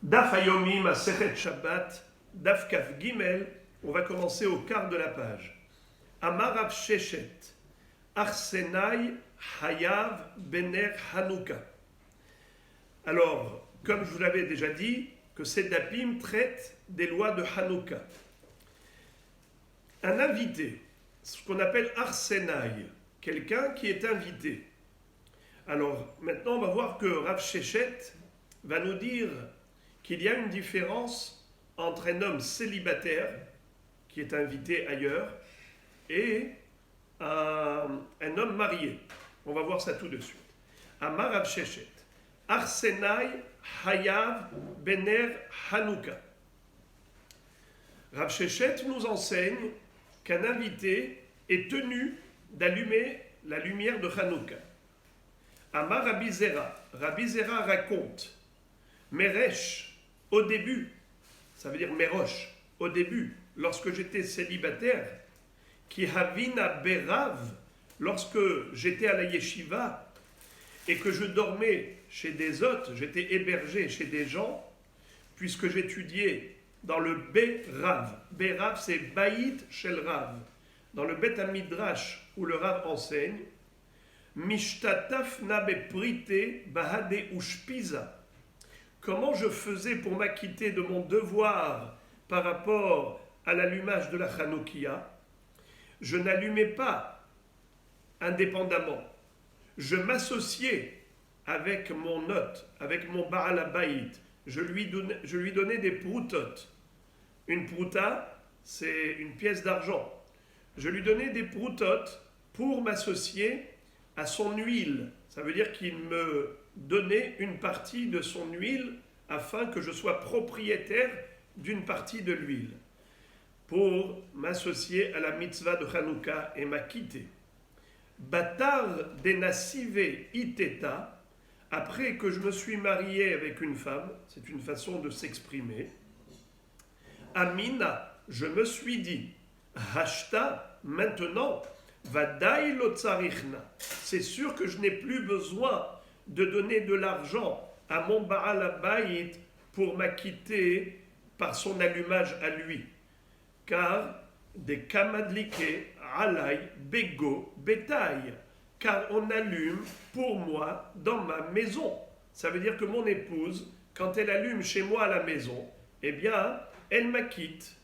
Daf Hayomi Masechet Shabbat, Daf Kaf Gimel, on va commencer au quart de la page. Amar Rav Sheshet, Arsenai Hayav Bener Hanouka. Alors, comme je vous l'avais déjà dit, que ces dapim traitent des lois de Hanouka. Un invité, ce qu'on appelle Arsenai, quelqu'un qui est invité. Alors, maintenant, on va voir que Rav Sheshet va nous dire qu'il y a une différence entre un homme célibataire, qui est invité ailleurs, et un homme marié. On va voir ça tout de suite. Amar Rav Sheshet, Arsenai Hayav Bener Hanouka. Rav Sheshet nous enseigne qu'un invité est tenu d'allumer la lumière de Hanouka. Amar Rabbi Zera, Rabbi Zera raconte, Meresh, au début, ça veut dire Merosh, au début, lorsque j'étais célibataire, qui havina berav, lorsque j'étais à la yeshiva et que je dormais chez des hôtes, j'étais hébergé chez des gens, puisque j'étudiais dans le Berav. Berav, c'est Baït Shel Rav. Dans le Bet Midrash, où le Rav enseigne, Mishtataf na beprite bahade ushpiza. Comment je faisais pour m'acquitter de mon devoir par rapport à l'allumage de la Chanoukia? Je n'allumais pas indépendamment. Je m'associais avec mon hôte, avec mon Baal Habayit. Je lui donnais des proutotes. Une prouta, c'est une pièce d'argent. Je lui donnais des proutotes pour m'associer à son huile. Ça veut dire qu'il me donnait une partie de son huile afin que je sois propriétaire d'une partie de l'huile pour m'associer à la mitzvah de Hanouka et m'acquitter. Batar denasive iteta, après que je me suis marié avec une femme, c'est une façon de s'exprimer. Amina, je me suis dit, Hashta, maintenant, Vadaï lo tsarichna, c'est sûr que je n'ai plus besoin de donner de l'argent à mon Baal Habayit pour m'acquitter par son allumage à lui. Car des kamadlike alay bego betaï, car on allume pour moi dans ma maison. Ça veut dire que mon épouse, quand elle allume chez moi à la maison, eh bien, elle m'acquitte.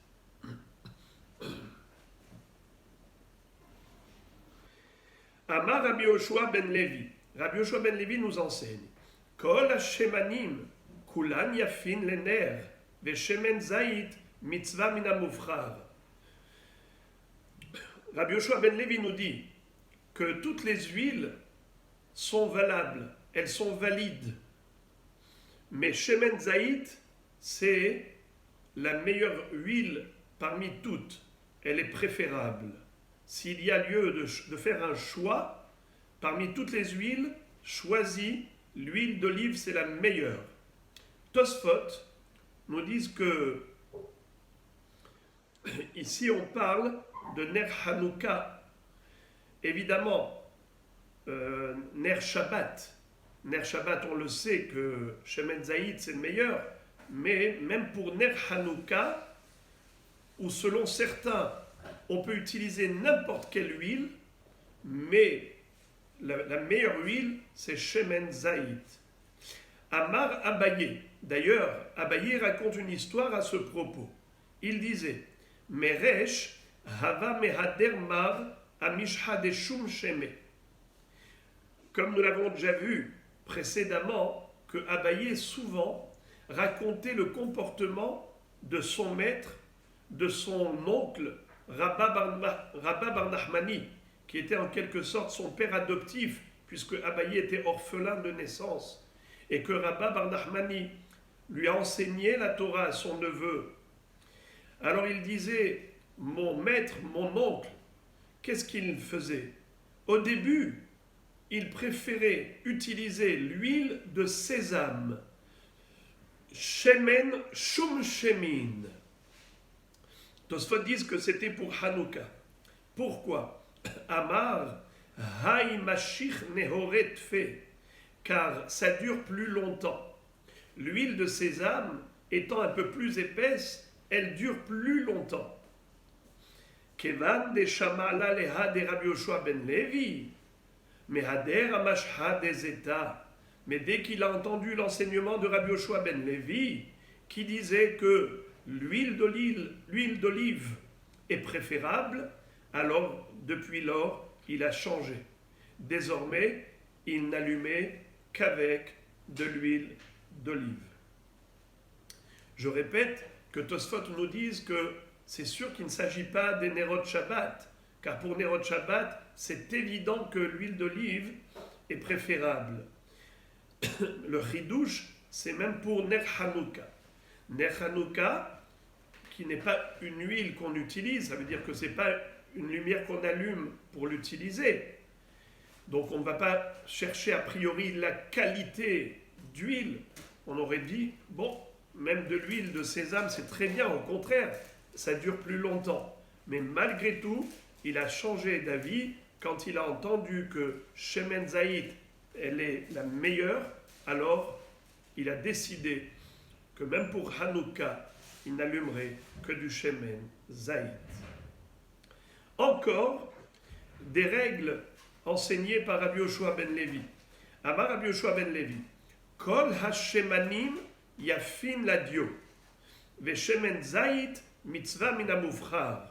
Amar Rabbi Yoshua ben Levi. Rabbi Yoshua ben Levi nous enseigne Kol hashemanim kulan yafin lener veshemen zayit mitzvah min hamufchar. Rabbi Yoshua ben Levi nous dit que toutes les huiles sont valables, elles sont valides. Mais shemen zayit, c'est la meilleure huile parmi toutes. Elle est préférable. S'il y a lieu de faire un choix, parmi toutes les huiles, choisis l'huile d'olive, c'est la meilleure. Tosfot nous disent que ici on parle de Ner Hanouka. Évidemment, Ner Shabbat. Ner Shabbat, on le sait que Shemen Zayit c'est le meilleur, mais même pour Ner Hanouka, où selon certains, on peut utiliser n'importe quelle huile, mais la meilleure huile, c'est Shemen Zayit. Amar Abaye. D'ailleurs, Abaye raconte une histoire à ce propos. Il disait, Meresh hava mehader mar amishha de shum sheme. Comme nous l'avons déjà vu précédemment, que Abaye souvent racontait le comportement de son maître, de son oncle, Rabba Bar Nachmani, qui était en quelque sorte son père adoptif, puisque Abaye était orphelin de naissance, et que Rabba Bar Nachmani lui a enseigné la Torah à son neveu. Alors il disait, mon maître, mon oncle, qu'est-ce qu'il faisait? Au début, il préférait utiliser l'huile de sésame, Shemen Shum Shemin. Tosfot disent que c'était pour Hanouka. Pourquoi? Amar, Hay Mashich Nehoret Fe, car ça dure plus longtemps. L'huile de sésame, étant un peu plus épaisse, elle dure plus longtemps. Kevan de Shamala leha de Rabbi Yoshua ben Levi, mehader amashha des États. Mais dès qu'il a entendu l'enseignement de Rabbi Yoshua ben Levi, qui disait que l'huile d'olive est préférable, alors depuis lors, il a changé. Désormais, il n'allumait qu'avec de l'huile d'olive. Je répète que Tosfot nous dise que c'est sûr qu'il ne s'agit pas des Nerot Shabbat, car pour Nerot Shabbat, c'est évident que l'huile d'olive est préférable. Le chidouche, c'est même pour Ner Hanouka. Ner Hanouka, qui n'est pas une huile qu'on utilise, ça veut dire que ce n'est pas une lumière qu'on allume pour l'utiliser. Donc on ne va pas chercher a priori la qualité d'huile. On aurait dit, bon, même de l'huile de sésame, c'est très bien, au contraire, ça dure plus longtemps. Mais malgré tout, il a changé d'avis quand il a entendu que Shemen Zaït, elle est la meilleure, alors il a décidé que même pour Hanouka, il n'allumerait que du Shemen Zaït. Encore des règles enseignées par Rabbi Yoshua ben Levi. Amar Rabbi Yoshua ben Levi, Kol hashemanim yafin ladio, veshemen zayit mitzvah min hamuvchar.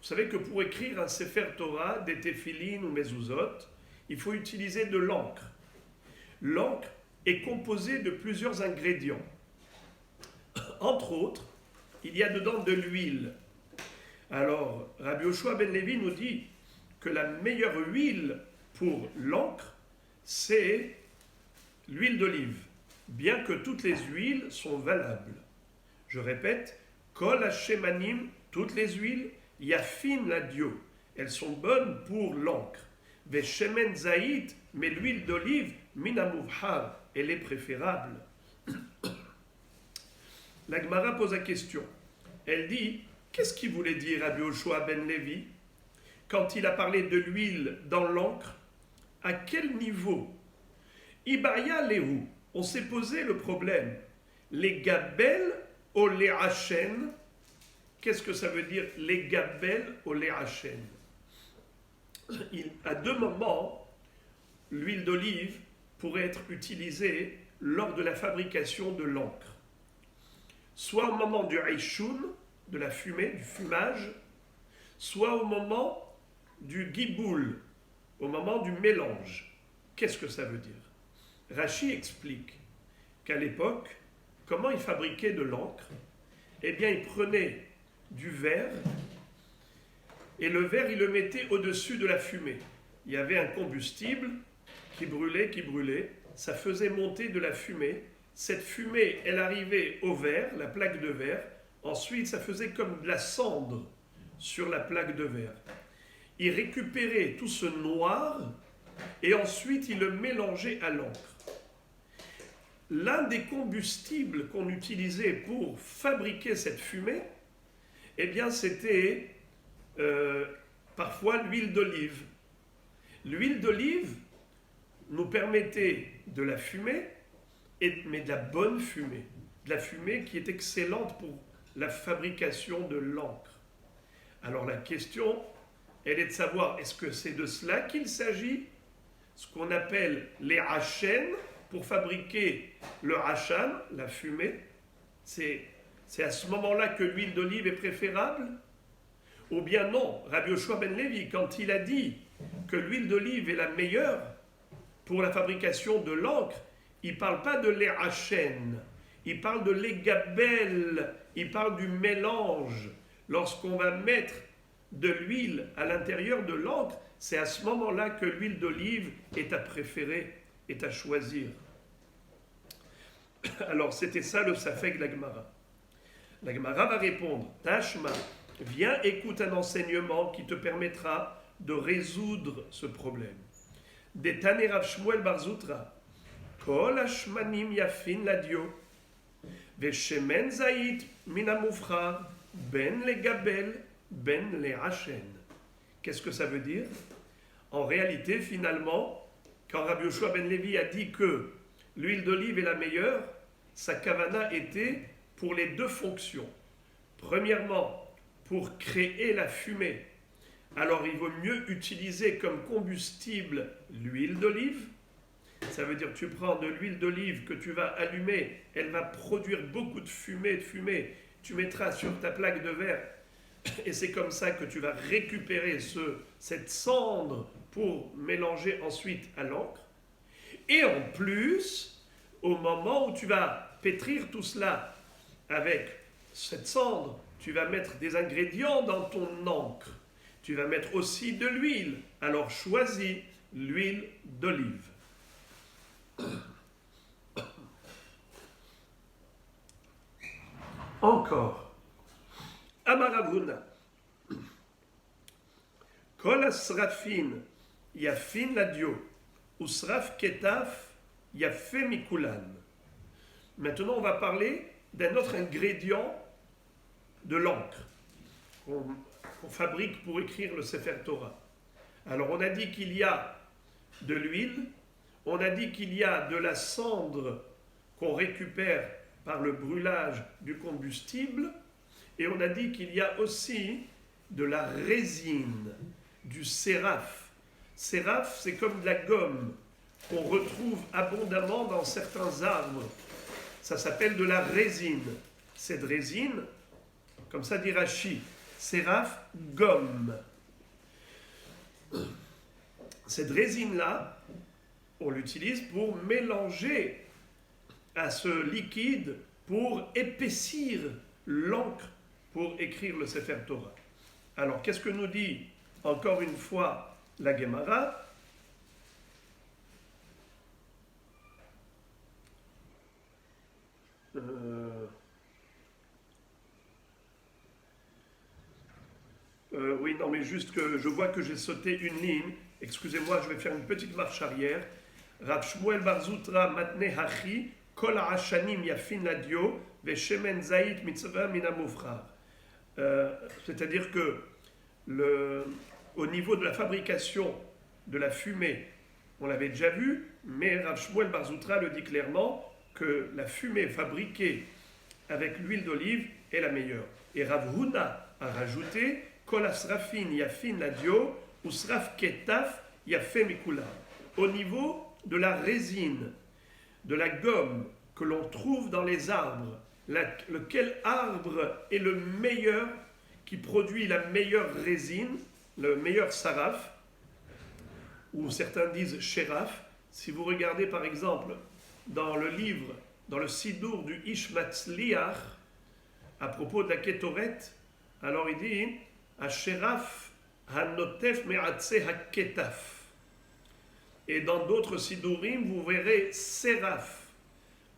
Vous savez que pour écrire un Sefer Torah, des téphilines ou mezuzot, il faut utiliser de l'encre. L'encre est composée de plusieurs ingrédients. Entre autres, il y a dedans de l'huile. Alors, Rabbi Yoshua ben Levi nous dit que la meilleure huile pour l'encre, c'est l'huile d'olive, bien que toutes les huiles sont valables. Je répète, Kol hashemanim, toutes les huiles, yafin ladio, elles sont bonnes pour l'encre. Veshemen zaït, mais l'huile d'olive, min hamuvchar, elle est préférable. La Gemara pose la question. Elle dit, qu'est-ce qu'il voulait dire Rabbi Yoshua ben Levi quand il a parlé de l'huile dans l'encre? À quel niveau? Ibaya lehu, on s'est posé le problème. Les gabel ou les hachen. Qu'est-ce que ça veut dire les gabel ou les hachen? À deux moments, l'huile d'olive pourrait être utilisée lors de la fabrication de l'encre. Soit au moment du aishun, de la fumée, du fumage, soit au moment du giboul, au moment du mélange. Qu'est-ce que ça veut dire? Rashi explique qu'à l'époque, comment ils fabriquaient de l'encre? Eh bien, ils prenaient du verre, et le verre, ils le mettaient au-dessus de la fumée. Il y avait un combustible qui brûlait, ça faisait monter de la fumée. Cette fumée, elle arrivait au verre, la plaque de verre. Ensuite, ça faisait comme de la cendre sur la plaque de verre. Il récupérait tout ce noir et ensuite il le mélangeait à l'encre. L'un des combustibles qu'on utilisait pour fabriquer cette fumée, eh bien c'était parfois l'huile d'olive. L'huile d'olive nous permettait de la fumer, mais de la bonne fumée, de la fumée qui est excellente pour la fabrication de l'encre. Alors la question, elle est de savoir, est-ce que c'est de cela qu'il s'agit? Ce qu'on appelle les hachen, pour fabriquer le hachan, la fumée, c'est à ce moment-là que l'huile d'olive est préférable? Ou bien non, Rabbi Yoshua ben Levi, quand il a dit que l'huile d'olive est la meilleure pour la fabrication de l'encre, il ne parle pas de l'hachen, il parle de l'égabel, il parle du mélange. Lorsqu'on va mettre de l'huile à l'intérieur de l'encre, c'est à ce moment-là que l'huile d'olive est à préférer, est à choisir. Alors c'était ça le safek de la Gemara. La Gemara va répondre, Tashma, viens écoute un enseignement qui te permettra de résoudre ce problème. Detane Rav Shmuel bar Zutra, Kol hashmanim yafin ladio, veshemen zayit min hamuvchar, ben le gabel, ben le hachen. Qu'est-ce que ça veut dire? En réalité, finalement, quand Rabbi Yoshua ben Levi a dit que l'huile d'olive est la meilleure, sa kavana était pour les deux fonctions. Premièrement, pour créer la fumée, alors il vaut mieux utiliser comme combustible l'huile d'olive. Ça veut dire que tu prends de l'huile d'olive que tu vas allumer, elle va produire beaucoup de fumée, tu mettras sur ta plaque de verre et c'est comme ça que tu vas récupérer cette cendre pour mélanger ensuite à l'encre. Et en plus, au moment où tu vas pétrir tout cela avec cette cendre, tu vas mettre des ingrédients dans ton encre. Tu vas mettre aussi de l'huile. Alors choisis l'huile d'olive. Encore. Amaravuna. Kol asrafin yafin ladio. Usraf ketaf yafé mikulan. Maintenant, on va parler d'un autre ingrédient de l'encre qu'on fabrique pour écrire le Sefer Torah. Alors, on a dit qu'il y a de l'huile, on a dit qu'il y a de la cendre qu'on récupère par le brûlage du combustible, et on a dit qu'il y a aussi de la résine, du séraph. Séraph, c'est comme de la gomme qu'on retrouve abondamment dans certains arbres. Ça s'appelle de la résine. Cette résine, comme ça dit Rashi, séraph, gomme. Cette résine-là, on l'utilise pour mélanger à ce liquide pour épaissir l'encre pour écrire le Sefer Torah. Alors, qu'est-ce que nous dit encore une fois la Gemara? Oui, non, mais juste que je vois que j'ai sauté une ligne. Excusez-moi, je vais faire une petite marche arrière. Rav Shmuel bar Zutra matne hachi kol ha'ashanim yafin ladio veshemen zayit mitzvah min hamufrar. C'est-à-dire que au niveau de la fabrication de la fumée, on l'avait déjà vu, mais Rav Shmuel bar Zutra le dit clairement que la fumée fabriquée avec l'huile d'olive est la meilleure. Et Rav Huna a rajouté Kol asrafin yafin ladio usraf ketaf yafé mikula. Au niveau de la résine, de la gomme que l'on trouve dans les arbres, lequel arbre est le meilleur, qui produit la meilleure résine, le meilleur saraf, ou certains disent shéraf. Si vous regardez par exemple dans le livre, dans le Sidour du Ish Matzliach, à propos de la Kétoret, alors il dit Ashéraf hanotef me'atse haketaf. Et dans d'autres Sidourim, vous verrez Séraph,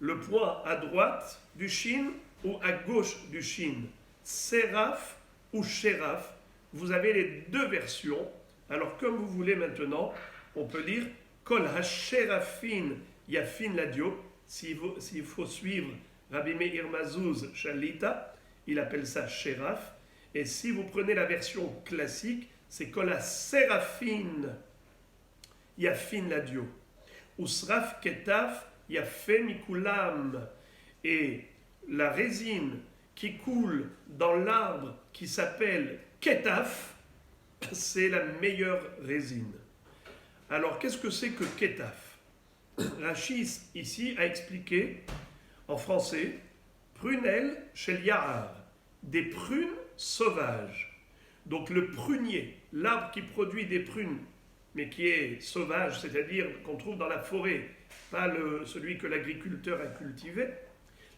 le point à droite du Shin ou à gauche du Shin. Séraph ou Shéraph, vous avez les deux versions. Alors, comme vous voulez maintenant, on peut dire Kol hashérafin yafin ladio. S'il faut suivre Rabbi Meir Mazouz Shalita, il appelle ça Shéraph. Et si vous prenez la version classique, c'est Kol ha-sérafin yafin ladio. Usraf ketaf yafé mikulam. Et la résine qui coule dans l'arbre qui s'appelle ketaf, c'est la meilleure résine. Alors, qu'est-ce que c'est que ketaf? Rashi ici a expliqué en français prunelle chez Yahar, des prunes sauvages. Donc le prunier, l'arbre qui produit des prunes, mais qui est sauvage, c'est-à-dire qu'on trouve dans la forêt, pas celui que l'agriculteur a cultivé,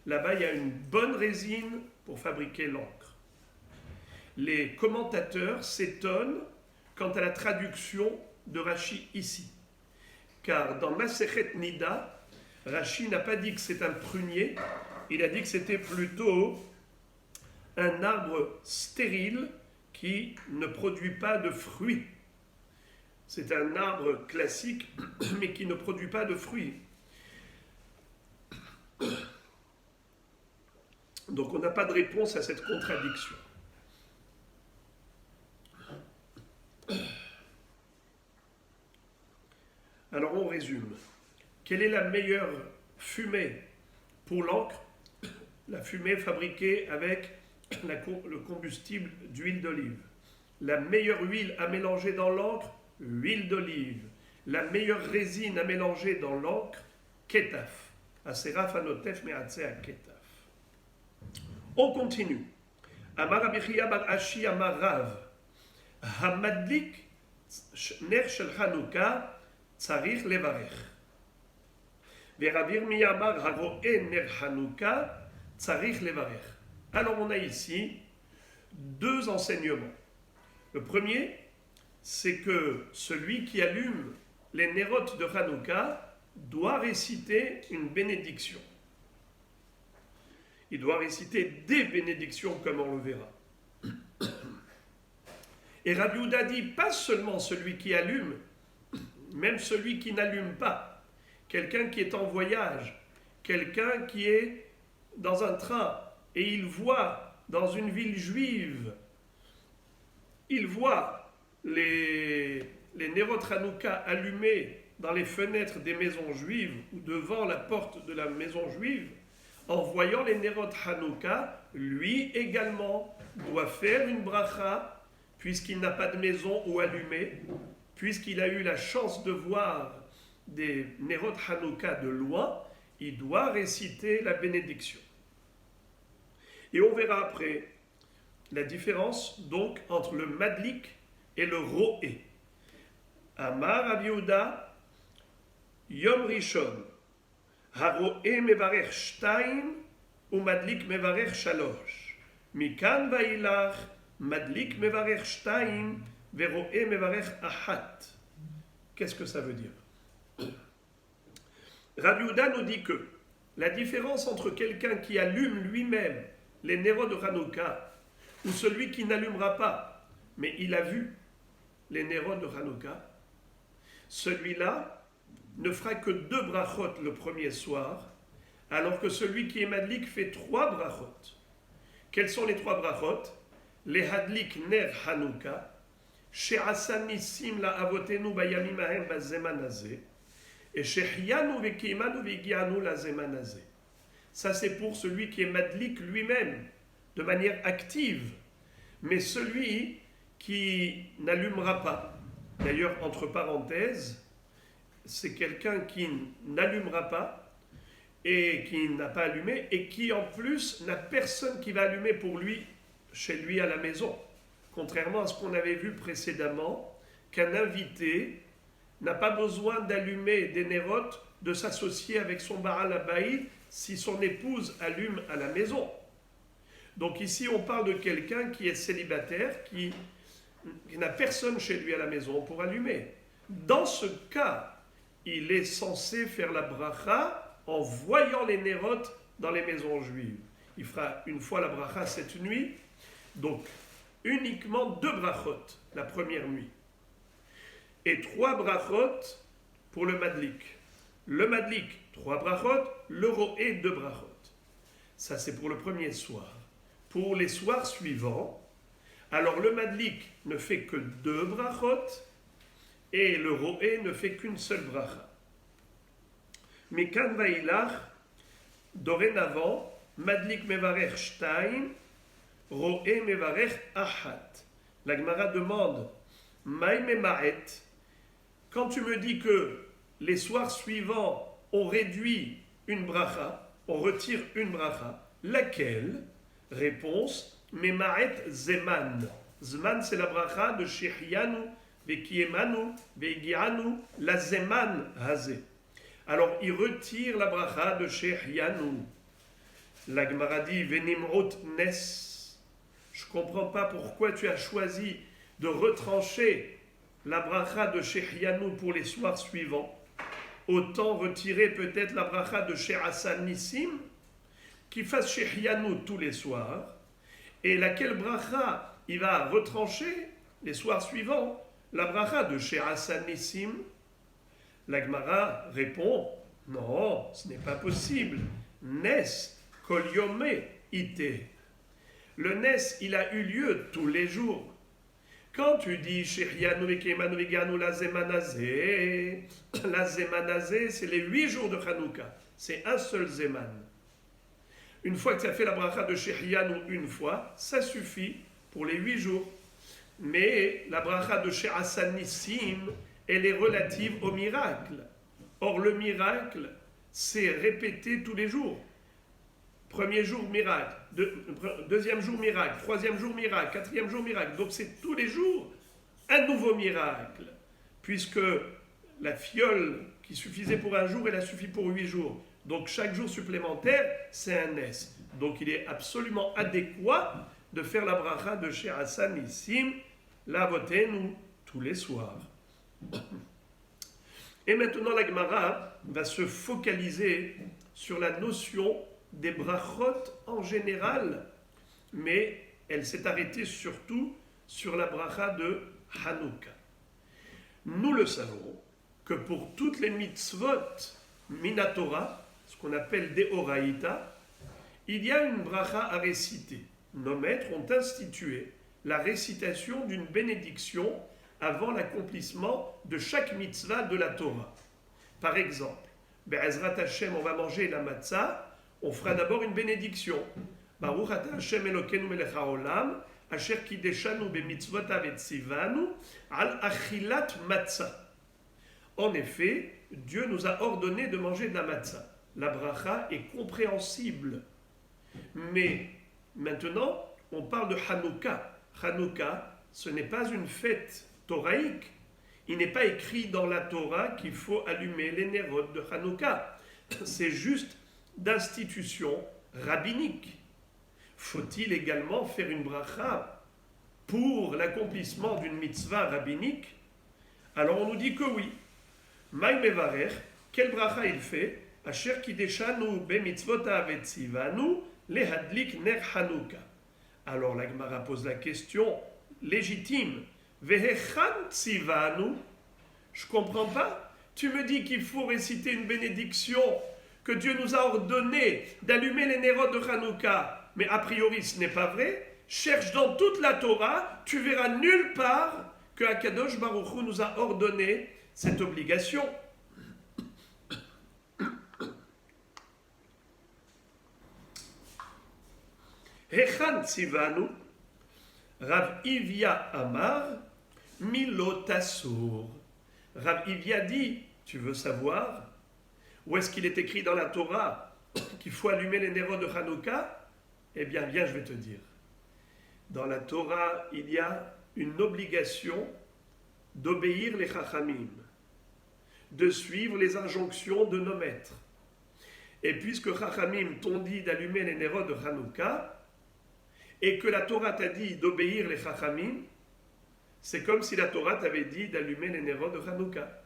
là-bas il y a une bonne résine pour fabriquer l'encre. Les commentateurs s'étonnent quant à la traduction de Rashi ici. Car dans Masechet Nida, Rashi n'a pas dit que c'est un prunier, il a dit que c'était plutôt un arbre stérile qui ne produit pas de fruits. C'est un arbre classique, mais qui ne produit pas de fruits. Donc on n'a pas de réponse à cette contradiction. Alors on résume. Quelle est la meilleure fumée pour l'encre? la fumée fabriquée avec le combustible d'huile d'olive. La meilleure huile à mélanger dans l'encre, huile d'olive. La meilleure résine à mélanger dans l'encre, ketaf. Aseraf anotef me'atzeh ketaf. On continue. Amar Rabbi Chia bar Ashi amar Rav. Hamadlik ner shel Chanukah tzarich levarech. Verav Yirmiya amar haro'e ner Chanukah tzarich levarech. Alors on a ici deux enseignements. Le premier, c'est que celui qui allume les nérotes de Hanouka doit réciter une bénédiction. Il doit réciter des bénédictions comme on le verra. Et Rabbi Yehuda dit pas seulement celui qui allume, même celui qui n'allume pas. Quelqu'un qui est en voyage, quelqu'un qui est dans un train et il voit dans une ville juive, il voit les Nerot Hanouka allumés dans les fenêtres des maisons juives ou devant la porte de la maison juive. En voyant les Nerot Hanouka, lui également doit faire une bracha, puisqu'il n'a pas de maison où allumer, puisqu'il a eu la chance de voir des Nerot Hanouka de loin, il doit réciter la bénédiction. Et on verra après la différence donc entre le madlik et le roé. Amar Rabbi Yehuda, Yom Rishon, haroé mevarech shtaim, ou madlik mevarech shalosh. Mikan vailach, madlik mevarech shtaim, veroé mevarech ahat. Qu'est-ce que ça veut dire? Rabbi Yehuda nous dit que la différence entre quelqu'un qui allume lui-même les nérots de Hanouka ou celui qui n'allumera pas, mais il a vu les nérots de Hanouka, celui-là ne fera que 2 brachot le premier soir, alors que celui qui est madlik fait 3 brachot. Quels sont les 3 brachot? Les hadlik ner Hanouka, she'asa nisim la avotenu bayamim ahem bazeman hazeh, et she'hyanu ve'kimanu ve'gianu la zeman hazeh. Ça c'est pour celui qui est madlik lui-même, de manière active, mais celui qui n'allumera pas. D'ailleurs, entre parenthèses, c'est quelqu'un qui n'allumera pas et qui n'a pas allumé et qui en plus n'a personne qui va allumer pour lui, chez lui à la maison. Contrairement à ce qu'on avait vu précédemment, qu'un invité n'a pas besoin d'allumer des nérotes, de s'associer avec son Baal Habayit si son épouse allume à la maison. Donc ici, on parle de quelqu'un qui est célibataire, qui n'a personne chez lui à la maison pour allumer. Dans ce cas, il est censé faire la bracha en voyant les nérotes dans les maisons juives. Il fera une fois la bracha cette nuit, donc uniquement 2 brachot la première nuit. Et 3 brachot pour le madlik. Le madlik, 3 brachot, le roé, 2 brachot. Ça c'est pour le premier soir. Pour les soirs suivants, alors le madlik ne fait que 2 brachot et le roé ne fait qu'une seule bracha. Mais kan vailach, dorénavant, madlik mevarech shtaim, roé mevarech ahat. La Gemara demande, maï memaet, quand tu me dis que les soirs suivants on réduit une bracha, on retire une bracha, laquelle? Réponse, Memaet Zeman. Zeman, c'est la bracha de Shechianu, Vekiemanu, Vegianu, la Zeman Hazé. Alors, il retire la bracha de Shechianu. La Gemara dit, Venimrot Nes. Je ne comprends pas pourquoi tu as choisi de retrancher la bracha de Shechianu pour les soirs suivants. Autant retirer peut-être la bracha de She'asa Nissim, qui fasse Shechianu tous les soirs, et laquelle bracha il va retrancher les soirs suivants, la bracha de She'asa Nissim. La Gemara répond, non, ce n'est pas possible. Nes kol yomé ite. Le Nes, il a eu lieu tous les jours. Quand tu dis Shechianu vekemanu veganu la zemanazé, la zemanazé, c'est les 8 jours de Hanouka. C'est un seul zeman. Une fois que tu as fait la bracha de Shehianu une fois, ça suffit pour les 8 jours. Mais la bracha de She'asanissim, elle est relative au miracle. Or, le miracle, c'est répété tous les jours. Premier jour, miracle. Deuxième jour, miracle. Troisième jour, miracle. Quatrième jour, miracle. Donc, c'est tous les jours un nouveau miracle. Puisque la fiole qui suffisait pour un jour, elle a suffi pour 8 jours. Donc, chaque jour supplémentaire, c'est un S. Donc, il est absolument adéquat de faire la bracha de chez Hassan Nissim, la votez-nous tous les soirs. Et maintenant, la Gemara va se focaliser sur la notion des brachot en général, mais elle s'est arrêtée surtout sur la bracha de Hanouka. Nous le savons que pour toutes les mitzvot minatora, ce qu'on appelle des oraïta, il y a une bracha à réciter. Nos maîtres ont institué la récitation d'une bénédiction avant l'accomplissement de chaque mitzvah de la Torah. Par exemple, Be'ezrat Hashem, on va manger la matzah, on fera d'abord une bénédiction. Baruch ata Hashem Elokeinu melech haolam, asher kideshanu bemitzvotav et tzivanu, al achilat matzah. En effet, Dieu nous a ordonné de manger de la matzah. La bracha est compréhensible. Mais maintenant, on parle de Hanouka. Hanouka, ce n'est pas une fête toraïque. Il n'est pas écrit dans la Torah qu'il faut allumer les nérot de Hanouka. C'est juste d'institution rabbinique. Faut-il également faire une bracha pour l'accomplissement d'une mitzvah rabbinique? Alors on nous dit que oui. Maï mevarer, quel bracha il fait? Asher kideshanu be mitzvotav et tzivanu lehadlik ner Hanouka. Alors la Gemara pose la question légitime. Vehechan tzivanu. Je comprends pas. Tu me dis qu'il faut réciter une bénédiction, que Dieu nous a ordonné d'allumer les nérodes de Hanouka, mais a priori ce n'est pas vrai. Cherche dans toute la Torah, tu verras nulle part que Akadosh Baruch Hu nous a ordonné cette obligation. Hechan tzivanu, Rav Ivia Amar, Milotasur. Rav Ivia dit, tu veux savoir où est-ce qu'il est écrit dans la Torah qu'il faut allumer les nérodes de Hanouka? Eh bien, viens, je vais te dire. Dans la Torah, il y a une obligation d'obéir les Chachamim, de suivre les injonctions de nos maîtres. Et puisque Chachamim t'ont dit d'allumer les nérodes de Hanouka, et que la Torah t'a dit d'obéir les Chachamim, c'est comme si la Torah t'avait dit d'allumer les nérodes de Hanouka,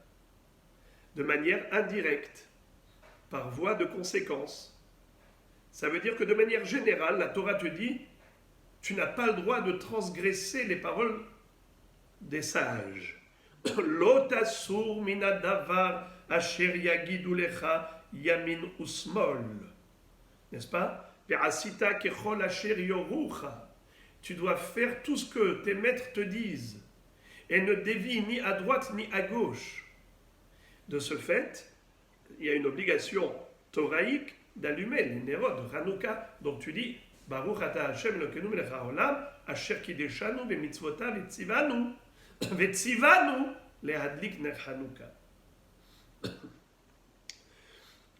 de manière indirecte, par voie de conséquence. Ça veut dire que de manière générale, la Torah te dit, tu n'as pas le droit de transgresser les paroles des sages. Lotasur minadavar asher yagidu lecha yamin usmol. N'est-ce pas? Tu dois faire tout ce que tes maîtres te disent et ne dévie ni à droite ni à gauche. De ce fait, il y a une obligation toraïque d'allumer les nérodes de Hanouka. Donc tu dis Baruch ata Hashem Elokeinu melech haolam asher kideshanu bemitzvotav vetzivanu lehadlik ner Hanouka.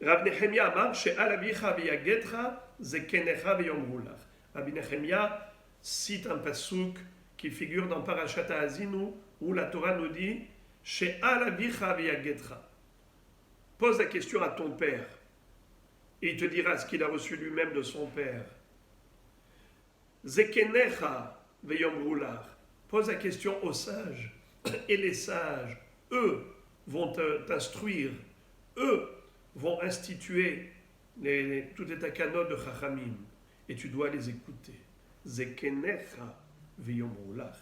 Rav Nehemia amar she'al avicha v'yagetcha zekenecha v'yomru lach. Rabbi Nehemia cite un pasuk qui figure dans Parashat Ha'azinu où la Torah nous dit she'al avicha v'yagetcha. Pose la question à ton père et il te dira ce qu'il a reçu lui-même de son père. Zekenecha v'yomru lach. Pose la question aux sages et les sages, eux, vont t'instruire, eux vont instituer toutes les takanot de Chachamim et tu dois les écouter. Zekenecha v'yomru lach.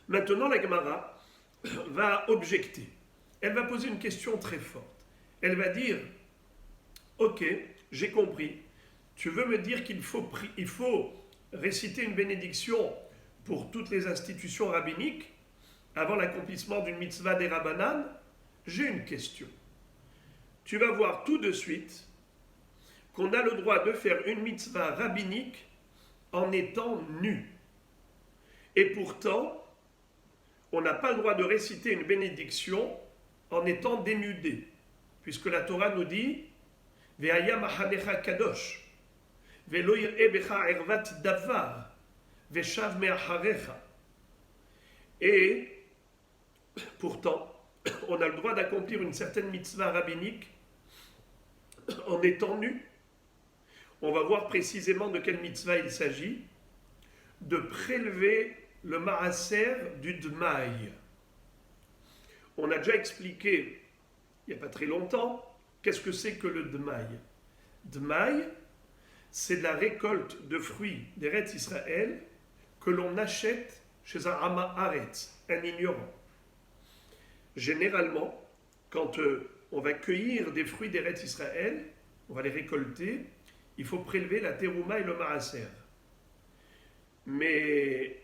Maintenant, la Gemara va objecter. Elle va poser une question très forte. Elle va dire, ok, j'ai compris. Tu veux me dire qu'il faut réciter une bénédiction pour toutes les institutions rabbiniques avant l'accomplissement d'une mitzvah des Rabbanan? J'ai une question. tu vas voir tout de suite qu'on a le droit de faire une mitzvah rabbinique en étant nu. Et pourtant, on n'a pas le droit de réciter une bénédiction en étant dénudé. Puisque la Torah nous dit Ve'aya mahanecha kadosh, ve'lo yir'e becha ervat davar, ve'shav me'acharecha. Et pourtant, on a le droit d'accomplir une certaine mitzvah rabbinique en étant nu. On va voir précisément de quelle mitzvah il s'agit, de prélever le maaser du dmaï. On a déjà expliqué, il n'y a pas très longtemps, qu'est-ce que c'est que le dmaï. Dmaï, c'est de la récolte de fruits d'Eretz Israël que l'on achète chez un Ama Haaretz, un ignorant. Généralement, quand on va cueillir des fruits d'Eretz Israël, on va les récolter, il faut prélever la terouma et le maaser. Mais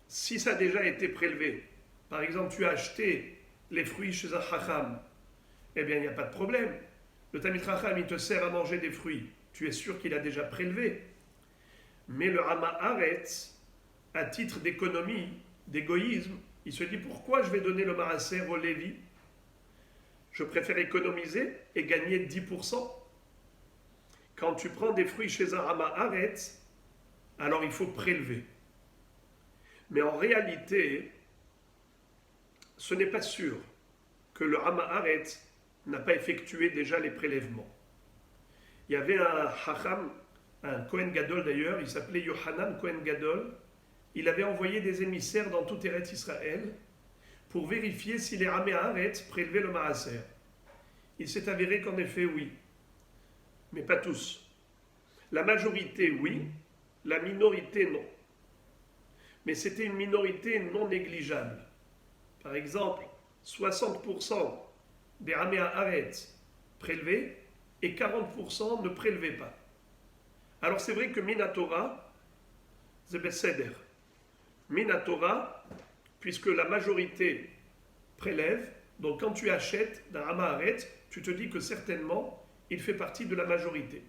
si ça a déjà été prélevé, par exemple tu as acheté les fruits chez un chacham, eh bien il n'y a pas de problème. Le Talmid Chacham, il te sert à manger des fruits, tu es sûr qu'il a déjà prélevé. Mais le Ama Haaretz, à titre d'économie, d'égoïsme, il se dit pourquoi je vais donner le maaser au Lévi? Je préfère économiser et gagner 10%. Quand tu prends des fruits chez un Ama Haaretz, alors il faut prélever. Mais en réalité, ce n'est pas sûr que le Ama Haaretz n'a pas effectué déjà les prélèvements. Il y avait un Chacham, un Kohen Gadol d'ailleurs, il s'appelait Yohanan Kohen Gadol. Il avait envoyé des émissaires dans tout Eretz Israël pour vérifier si les Ama Haaretz prélevaient le maaser. Il s'est avéré qu'en effet, oui. Mais pas tous. La majorité, oui. La minorité, non. Mais c'était une minorité non négligeable. Par exemple, 60% des Ama Haaretz prélevaient et 40% ne prélevaient pas. Alors c'est vrai que Minatora, c'est Besséder. Minatora, puisque la majorité prélève, donc quand tu achètes d'un Ama Haaretz, tu te dis que certainement, il fait partie de la majorité.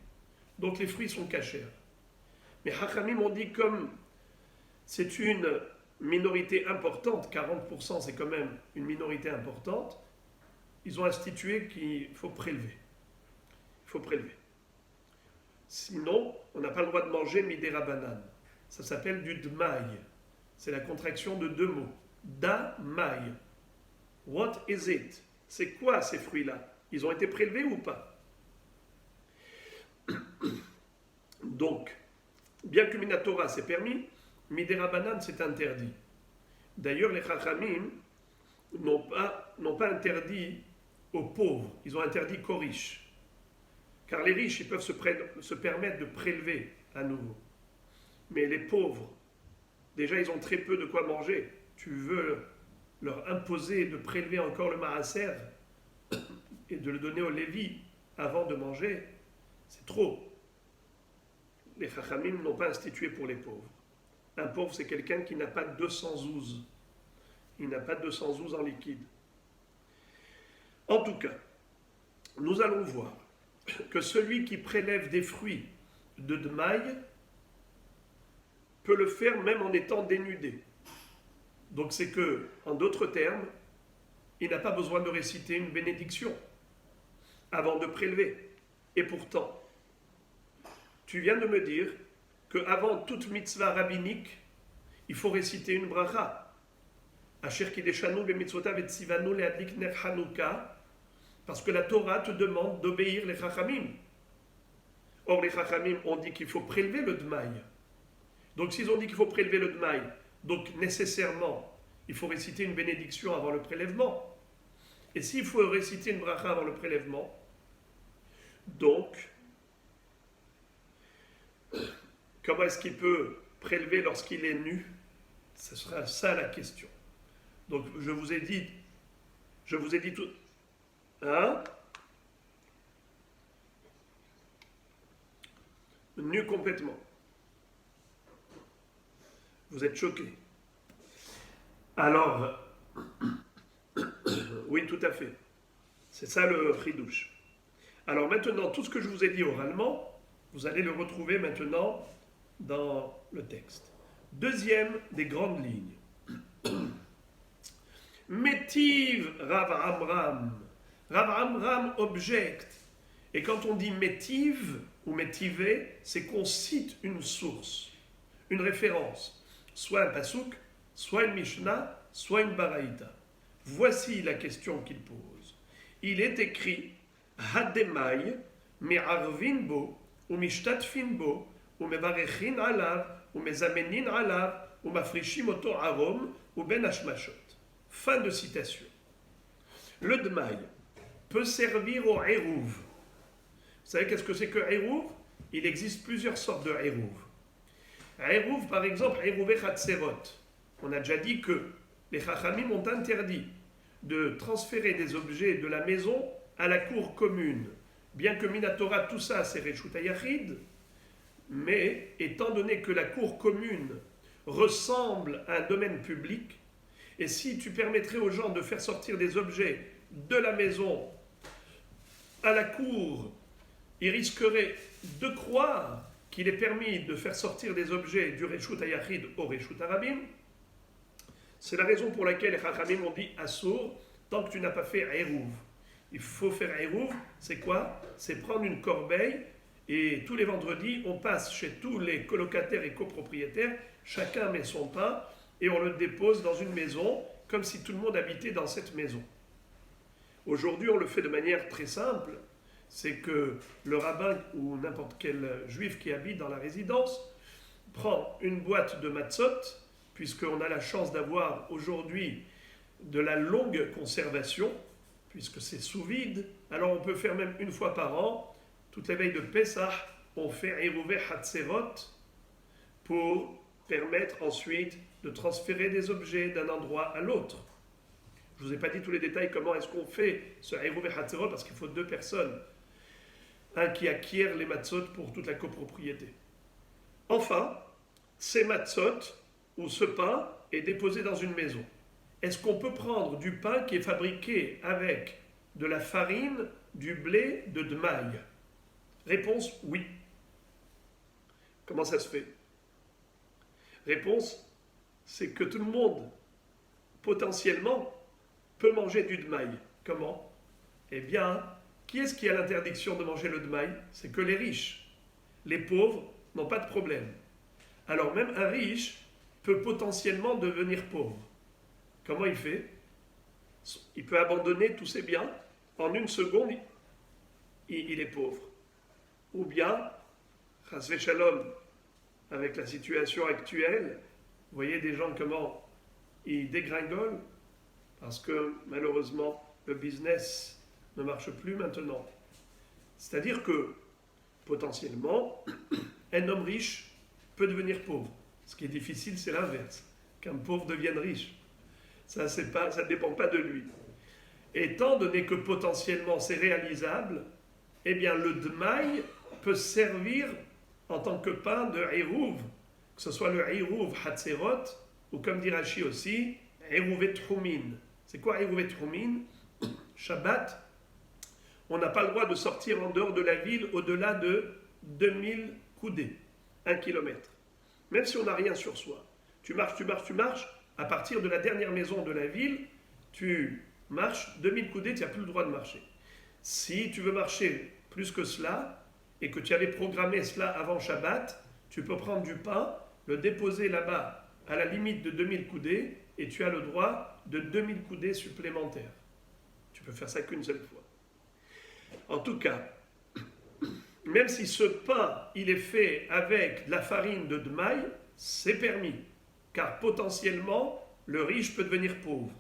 Donc les fruits sont cachers. Mais Hachamim ont dit comme c'est une minorité importante, 40% c'est quand même une minorité importante, ils ont institué qu'il faut prélever. Il faut prélever. Sinon, on n'a pas le droit de manger midera banane. Ça s'appelle du dmaï. C'est la contraction de deux mots. Da-maï. What is it? C'est quoi ces fruits-là? Ils ont été prélevés ou pas? Donc, bien que Minatora c'est permis, midera banane c'est interdit. D'ailleurs, les Chachamim n'ont pas interdit aux pauvres, ils ont interdit qu'aux riches. Car les riches, ils peuvent se permettre de prélever à nouveau. Mais les pauvres, déjà, ils ont très peu de quoi manger. Tu veux leur imposer de prélever encore le maaser et de le donner au Lévi avant de manger, c'est trop. Les Chachamim n'ont pas institué pour les pauvres. Un pauvre, c'est quelqu'un qui n'a pas 200 zouz. Il n'a pas 200 zouz en liquide. En tout cas, nous allons voir que celui qui prélève des fruits de dmaï peut le faire même en étant dénudé. Donc c'est que, en d'autres termes, il n'a pas besoin de réciter une bénédiction avant de prélever. Et pourtant, tu viens de me dire qu'avant toute mitzvah rabbinique, il faut réciter une bracha. Asher kideshanu bemitzvotav et tzivanu leadlik nef Hanouka, parce que la Torah te demande d'obéir les Chachamim. Or, les Chachamim ont dit qu'il faut prélever le dmaï. Donc, s'ils ont dit qu'il faut prélever le dmaï, donc nécessairement, il faut réciter une bénédiction avant le prélèvement. Et s'il faut réciter une bracha avant le prélèvement, donc, comment est-ce qu'il peut prélever lorsqu'il est nu? Ce sera ça la question. Donc, je vous ai dit tout. Hein? Nu complètement. Vous êtes choqués. Alors, oui, tout à fait. C'est ça le chidouche. Alors maintenant, tout ce que je vous ai dit oralement, vous allez le retrouver maintenant dans le texte. Deuxième des grandes lignes. Métiv Rav Amram. Rav Amram objecte. Et quand on dit métiv ou métivé, c'est qu'on cite une source, une référence, soit un pasouk, soit une mishnah, soit une baraïta. Voici la question qu'il pose. Il est écrit Hademai me'arvin bo ou mishtatfin bo ou mevarechin alav ou mezamenin alav ou mafrishim oto arom ou ben hashmashot. Fin de citation. Le dmaï peut servir au hérouv. Vous savez qu'est-ce que c'est que hérouv? Il existe plusieurs sortes de hérouv. Hérouv, par exemple, hérouvé chatzerot. On a déjà dit que les chachamim ont interdit de transférer des objets de la maison à la cour commune. Bien que Minatora, tout ça, c'est Reshut HaYachid, mais étant donné que la cour commune ressemble à un domaine public, et si tu permettrais aux gens de faire sortir des objets de la maison à la cour, ils risqueraient de croire qu'il est permis de faire sortir des objets du Reshut HaYachid au Reshut HaRabim. C'est la raison pour laquelle les Chachamim ont dit Assour, tant que tu n'as pas fait Hérouv. Il faut faire Hérouv, c'est quoi? C'est prendre une corbeille et tous les vendredis, on passe chez tous les colocataires et copropriétaires, chacun met son pain et on le dépose dans une maison, comme si tout le monde habitait dans cette maison. Aujourd'hui, on le fait de manière très simple, c'est que le rabbin ou n'importe quel juif qui habite dans la résidence prend une boîte de matzot, puisqu'on a la chance d'avoir aujourd'hui de la longue conservation, puisque c'est sous vide, alors on peut faire même une fois par an, toutes les veilles de Pessah, on fait Hérouvé Hatzerot pour permettre ensuite de transférer des objets d'un endroit à l'autre. Je ne vous ai pas dit tous les détails, comment est-ce qu'on fait ce Hérouvé Hatzerot, parce qu'il faut 2 personnes. Un qui acquiert les matzot pour toute la copropriété. Enfin, ces matzot, ou ce pain, est déposé dans une maison. Est-ce qu'on peut prendre du pain qui est fabriqué avec de la farine, du blé, de dmaï? Réponse, oui. Comment ça se fait? Réponse, c'est que tout le monde, potentiellement, peut manger du dmaï. Comment? Eh bien, qui est-ce qui a l'interdiction de manger le dmaï? C'est que les riches. Les pauvres n'ont pas de problème. Alors même un riche peut potentiellement devenir pauvre. Comment il fait? Il peut abandonner tous ses biens. En une seconde, il est pauvre. Ou bien, chas v'shalom, avec la situation actuelle, vous voyez des gens comment ils dégringolent parce que malheureusement le business ne marche plus maintenant. C'est-à-dire que potentiellement, un homme riche peut devenir pauvre. Ce qui est difficile, c'est l'inverse, qu'un pauvre devienne riche. Ça ne dépend pas de lui. Étant donné que potentiellement c'est réalisable, eh bien le dmaï peut servir en tant que pain de hérouv, que ce soit le hérouv hatzerot, ou comme dit Rashi aussi, hérouvet troumin. C'est quoi hérouvet troumin? Shabbat, on n'a pas le droit de sortir en dehors de la ville au-delà de 2000 coudées, 1 kilomètre. Même si on n'a rien sur soi. Tu marches, à partir de la dernière maison de la ville, tu marches 2000 coudées, tu n'as plus le droit de marcher. Si tu veux marcher plus que cela, et que tu avais programmé cela avant Shabbat, tu peux prendre du pain, le déposer là-bas à la limite de 2000 coudées, et tu as le droit de 2000 coudées supplémentaires. Tu peux faire ça qu'une seule fois. En tout cas, même si ce pain, il est fait avec de la farine de dmaï, c'est permis, car potentiellement, le riche peut devenir pauvre.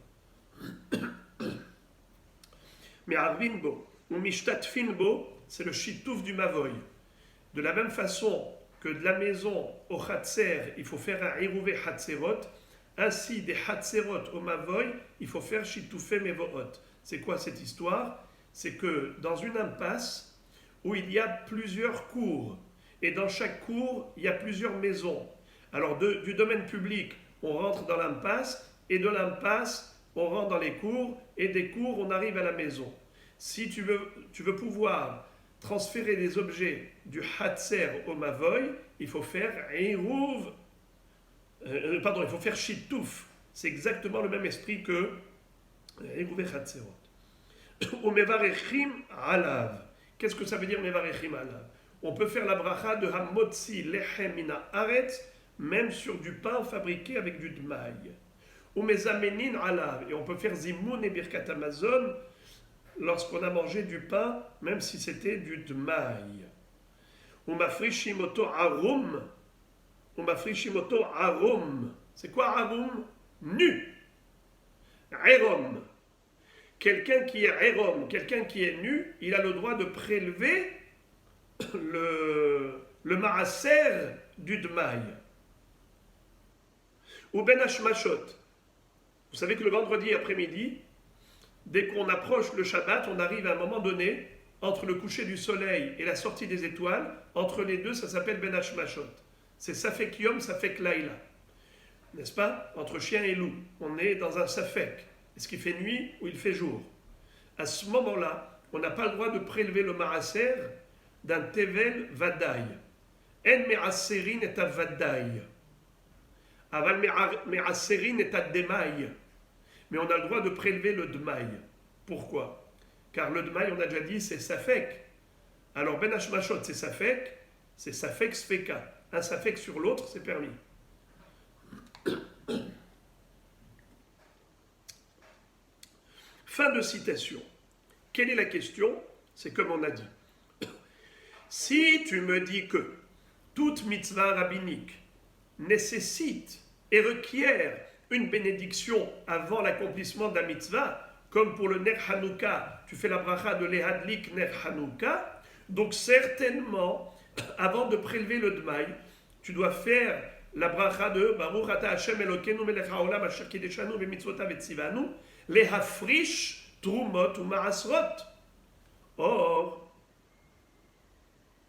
Mais arvinbo, ou mishtatfinbo, c'est le chitouf du mavoy. De la même façon que de la maison au chatser, il faut faire un hérouvé chatzerot, ainsi des chatzerot au mavoy, il faut faire chitoufé mevohot. C'est quoi cette histoire? C'est que dans une impasse où il y a plusieurs cours, et dans chaque cour, il y a plusieurs maisons. Alors du domaine public, on rentre dans l'impasse, et de l'impasse, on rentre dans les cours, et des cours, on arrive à la maison. si tu veux pouvoir transférer des objets du Hatzer au Mavoy, il faut faire Eruv, il faut faire Shitouf. C'est exactement le même esprit que Eruv et Hatzerot. Ou Mevarechim Alav. Qu'est-ce que ça veut dire Mevarechim Alav? On peut faire la bracha de Hamotzi Lechem Mina Aretz, même sur du pain fabriqué avec du dmaï. Ou Mezamenin Alav. Et on peut faire Zimoun et Birkat Amazon lorsqu'on a mangé du pain, même si c'était du dmaï. Ou Mafrishimoto Arum. Ou Mafrishimoto Arum. C'est quoi Arum? Nu. Erom. Quelqu'un qui est Erom, quelqu'un qui est nu, il a le droit de prélever le maaser du dmaï. Ou ben hashmashot. Vous savez que le vendredi après-midi, dès qu'on approche le Shabbat, on arrive à un moment donné, entre le coucher du soleil et la sortie des étoiles, entre les deux, ça s'appelle ben hashmashot. C'est safek yom, safek laïla. N'est-ce pas? Entre chien et loup. On est dans un safek. Est-ce qu'il fait nuit ou il fait jour? À ce moment-là, on n'a pas le droit de prélever le maaser d'un tevel vadaï. En me'aserin et à vadaï. Aval me'aserin et à demaï. Mais on a le droit de prélever le dmaï. Pourquoi? Car le dmaï, on a déjà dit, c'est safek. Alors ben hashmashot, c'est safek sfeka. Un safek sur l'autre, c'est permis. Fin de citation. Quelle est la question? C'est comme on a dit. Si tu me dis que toute mitzvah rabbinique nécessite et requiert une bénédiction avant l'accomplissement de la mitzvah, comme pour le Ner Hanouka, tu fais la bracha de l'Ehadlik Ner Hanouka, donc certainement, avant de prélever le dmaï, tu dois faire la bracha de Baruch ata Hashem Elokeinu melech haolam asher kideshanu b'mitzvotav etzivanu lehafrish trumot ou maasrot. Or,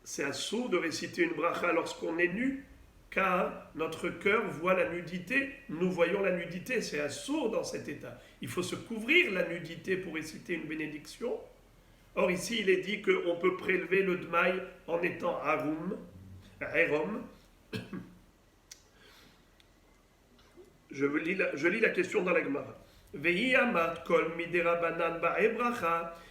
c'est assourd de réciter une bracha lorsqu'on est nu, car notre cœur voit la nudité, nous voyons la nudité, c'est assourd dans cet état. Il faut se couvrir la nudité pour réciter une bénédiction. Or ici, il est dit qu'on peut prélever le dmaï en étant arum, erom. Je lis la question dans la Gemara.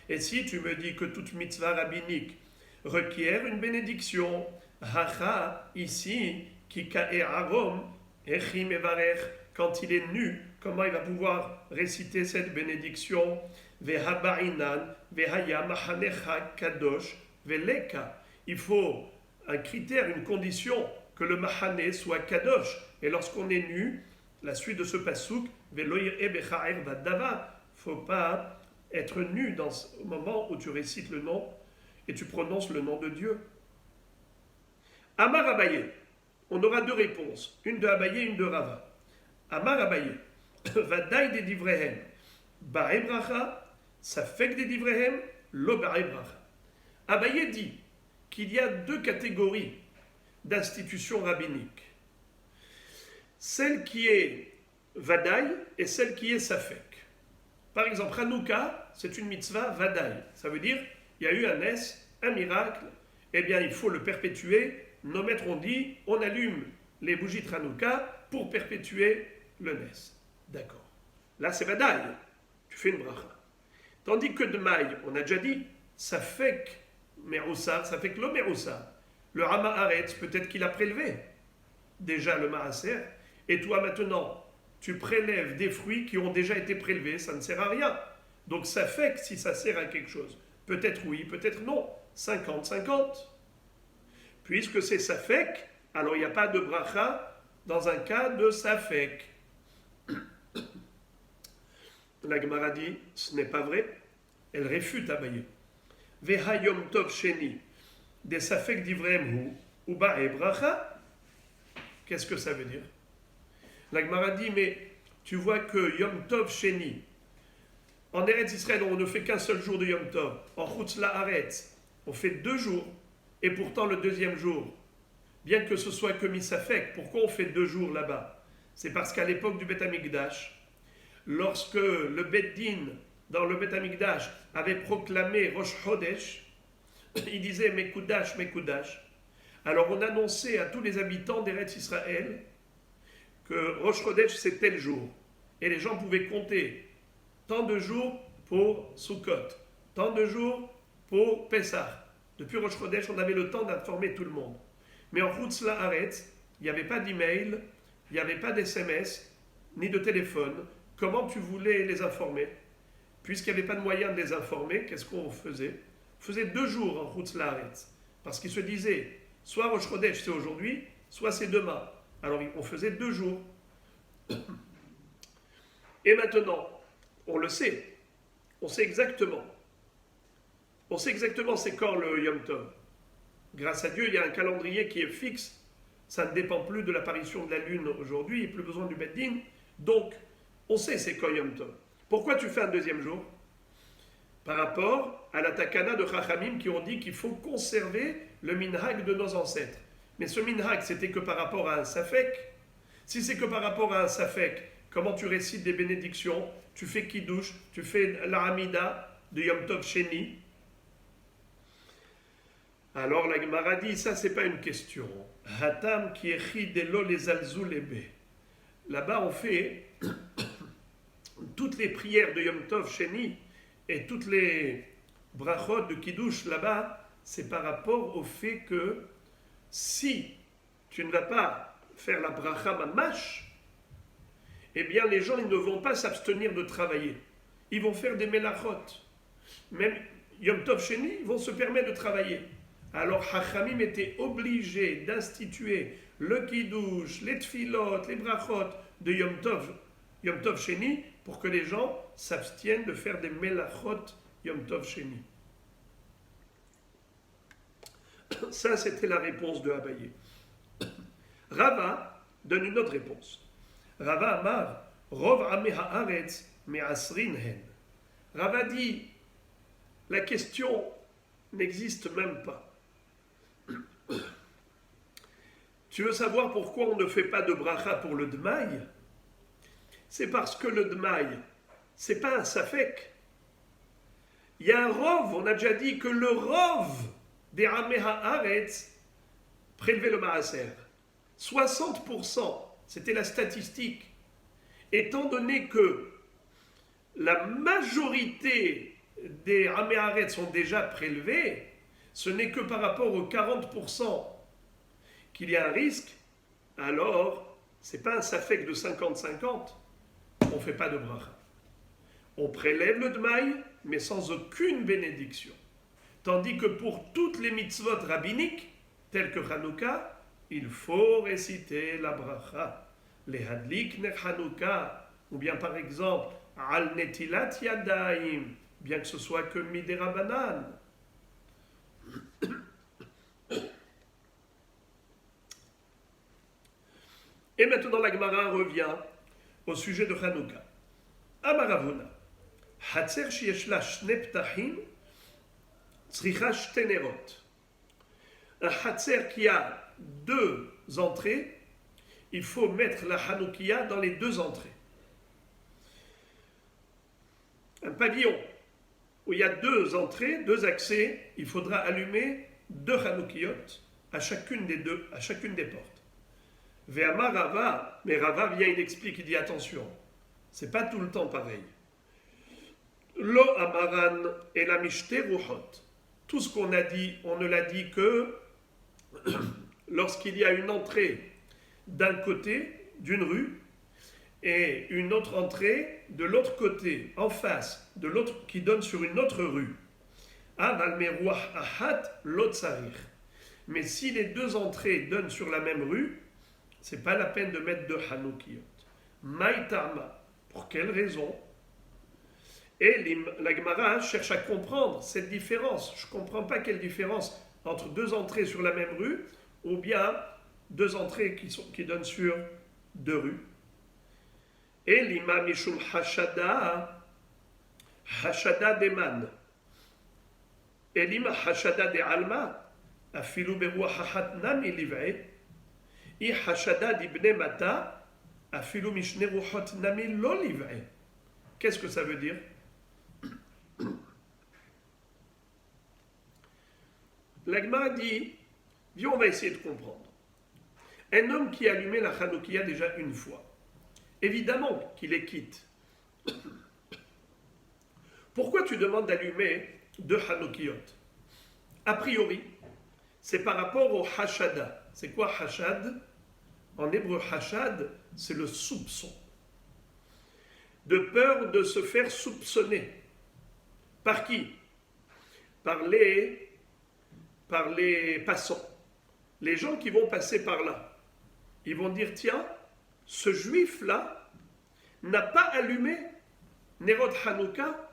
Et si tu me dis que toute mitzvah rabbinique requiert une bénédiction, hacha, ici, kikae arom, echim evarech, quand il est nu, comment il va pouvoir réciter cette bénédiction? Vehabainan, vehaya mahanecha kadosh, veleka. Il faut un critère, une condition, que le mahane soit kadosh. Et lorsqu'on est nu, la suite de ce pasouk, veloir ebechaer vadava, faut pas être nu au moment où tu récites le nom et tu prononces le nom de Dieu. Amar Abaye, on aura deux réponses, une de Abaye, une de Rava. Amar Abaye, vadaï des divrehem, ba'e bracha, safek des divrehem, lo ba'e bracha. Abaye dit qu'il y a deux catégories d'institutions rabbiniques. Celle qui est vadaï et celle qui est safek. Par exemple, Hanouka, c'est une mitzvah vadaï. Ça veut dire, il y a eu un nes, un miracle, eh bien il faut le perpétuer. Nos maîtres ont dit, on allume les bougies de Hanouka pour perpétuer le nes. D'accord. Là c'est vadaï, tu fais une bracha. Tandis que de maï, on a déjà dit, safek meroussa, safek lo meroussa. Le Rama Haaretz, peut-être qu'il a prélevé déjà le maaser, et toi maintenant, tu prélèves des fruits qui ont déjà été prélevés, ça ne sert à rien. Donc ça fait que si ça sert à quelque chose, peut-être oui, peut-être non, 50-50. Puisque c'est safek, alors il n'y a pas de bracha dans un cas de safek. La Gemara dit, ce n'est pas vrai, elle réfute Abaye. Vehayom tov sheni, des safek divrem hu, ba'e bracha. Qu'est-ce que ça veut dire? La Gemara dit, mais tu vois que Yom Tov Sheni, en Eretz Israël, on ne fait qu'un seul jour de Yom Tov. En Chutz La'aretz, on fait 2 jours. Et pourtant, le deuxième jour, bien que ce soit que Misafek, pourquoi on fait 2 jours là-bas? C'est parce qu'à l'époque du Beth Amikdash, lorsque le Bet Din dans le Beth Amikdash, avait proclamé Rosh Chodesh, il disait Mekoudash, Mekoudash. Alors on annonçait à tous les habitants d'Eretz Israël que Rosh Chodesh c'est tel jour. Et les gens pouvaient compter tant de jours pour Sukkot, tant de jours pour Pessah. Depuis Rosh Chodesh, on avait le temps d'informer tout le monde. Mais en Chutz La'aretz, il n'y avait pas d'email, il n'y avait pas d'SMS, ni de téléphone. Comment tu voulais les informer? Puisqu'il n'y avait pas de moyen de les informer, qu'est-ce qu'on faisait? On faisait 2 jours en Chutz La'aretz. Parce qu'ils se disaient, soit Rosh Chodesh c'est aujourd'hui, soit c'est demain. Alors on faisait 2 jours. Et maintenant, on le sait. On sait exactement. On sait exactement c'est quand le Yom Tov. Grâce à Dieu, il y a un calendrier qui est fixe. Ça ne dépend plus de l'apparition de la lune aujourd'hui, il n'y a plus besoin du Beddin. Donc, on sait c'est quand Yom Tov. Pourquoi tu fais un 2e jour? Par rapport à la takana de Chachamim qui ont dit qu'il faut conserver le minhag de nos ancêtres. Mais ce minhag, c'était que par rapport à un safek. Si c'est que par rapport à un safek, comment tu récites des bénédictions, tu fais kiddush, tu fais l'Ahamida de Yom Tov Sheni. Alors la Gemara dit, ça c'est pas une question. Hatam ki echi delo les alzulebe. Là-bas on fait toutes les prières de Yom Tov Sheni et toutes les brachot de kiddush là-bas, c'est par rapport au fait que si tu ne vas pas faire la bracha mamash, eh bien les gens ils ne vont pas s'abstenir de travailler. Ils vont faire des melachot. Même Yom Tov Sheni, ils vont se permettre de travailler. Alors Chachamim était obligé d'instituer le kiddush, les tfilot, les brachot de Yom Tov Sheni, pour que les gens s'abstiennent de faire des melachot Yom Tov Sheni. Ça, c'était la réponse de Abaye. Rava donne une autre réponse. Rava Amar, Rov Ame Haaretz Me'asrin Hen. Rava dit, la question n'existe même pas. Tu veux savoir pourquoi on ne fait pas de bracha pour le Dmaï? C'est parce que le Dmaï, c'est pas un safek. Il y a un rov, on a déjà dit que le rov des Ameh Haaretz prélevait le maaser. 60%, c'était la statistique. Étant donné que la majorité des Ameh Haaretz sont déjà prélevés, ce n'est que par rapport aux 40% qu'il y a un risque, alors ce n'est pas un safek de 50-50, on ne fait pas de bracha. On prélève le dmaï, mais sans aucune bénédiction. Tandis que pour toutes les mitzvot rabbiniques, telles que Hanouka, il faut réciter la bracha. Les hadlik ner Hanouka, ou bien par exemple, al netilat yadaim, bien que ce soit que midera banan. Et maintenant, la Gemara revient au sujet de Hanouka. Amaravuna, Hatzer shieshla shne ptachim, tzricha shte nerot. Un Hatzer qui a 2 entrées, il faut mettre la Hanoukia dans les 2 entrées. Un pavillon où il y a 2 entrées, 2 accès, il faudra allumer 2 Hanoukiyot à chacune des portes. Ve'amar Rava, mais Rava vient, il explique, il dit attention, c'est pas tout le temps pareil. Lo amaran et la mishte ruchot. Tout ce qu'on a dit, on ne l'a dit que lorsqu'il y a une entrée d'un côté d'une rue et une autre entrée de l'autre côté, en face, de l'autre qui donne sur une autre rue. Mais si les 2 entrées donnent sur la même rue, c'est pas la peine de mettre 2 Hanoukiyot. Maïtama, pour quelle raison? Et la Gemara cherche à comprendre cette différence. Je ne comprends pas quelle différence entre 2 entrées sur la même rue ou bien 2 entrées qui donnent sur 2 rues. Et l'imam Mishum Hashada Deman. Et l'imam Hashada de Alma, Afilu Beruach Hachat Nami Liv'e, I Hashada d'Ibne Mata, Afilu Mishne Ruchot Nami Lo Liv'e. Qu'est-ce que ça veut dire? l'Agma dit, viens, on va essayer de comprendre. Un homme qui a allumé la Hanoukia déjà une fois, évidemment qu'il est quitte. Pourquoi tu demandes d'allumer deux Hanoukiyot? A priori, c'est par rapport au Hashada. C'est quoi Hashad? En hébreu, Hashad, c'est le soupçon. De peur de se faire soupçonner. Par qui? Par les passants. Les gens qui vont passer par là. Ils vont dire, tiens, ce juif-là n'a pas allumé Nerod Hanouka.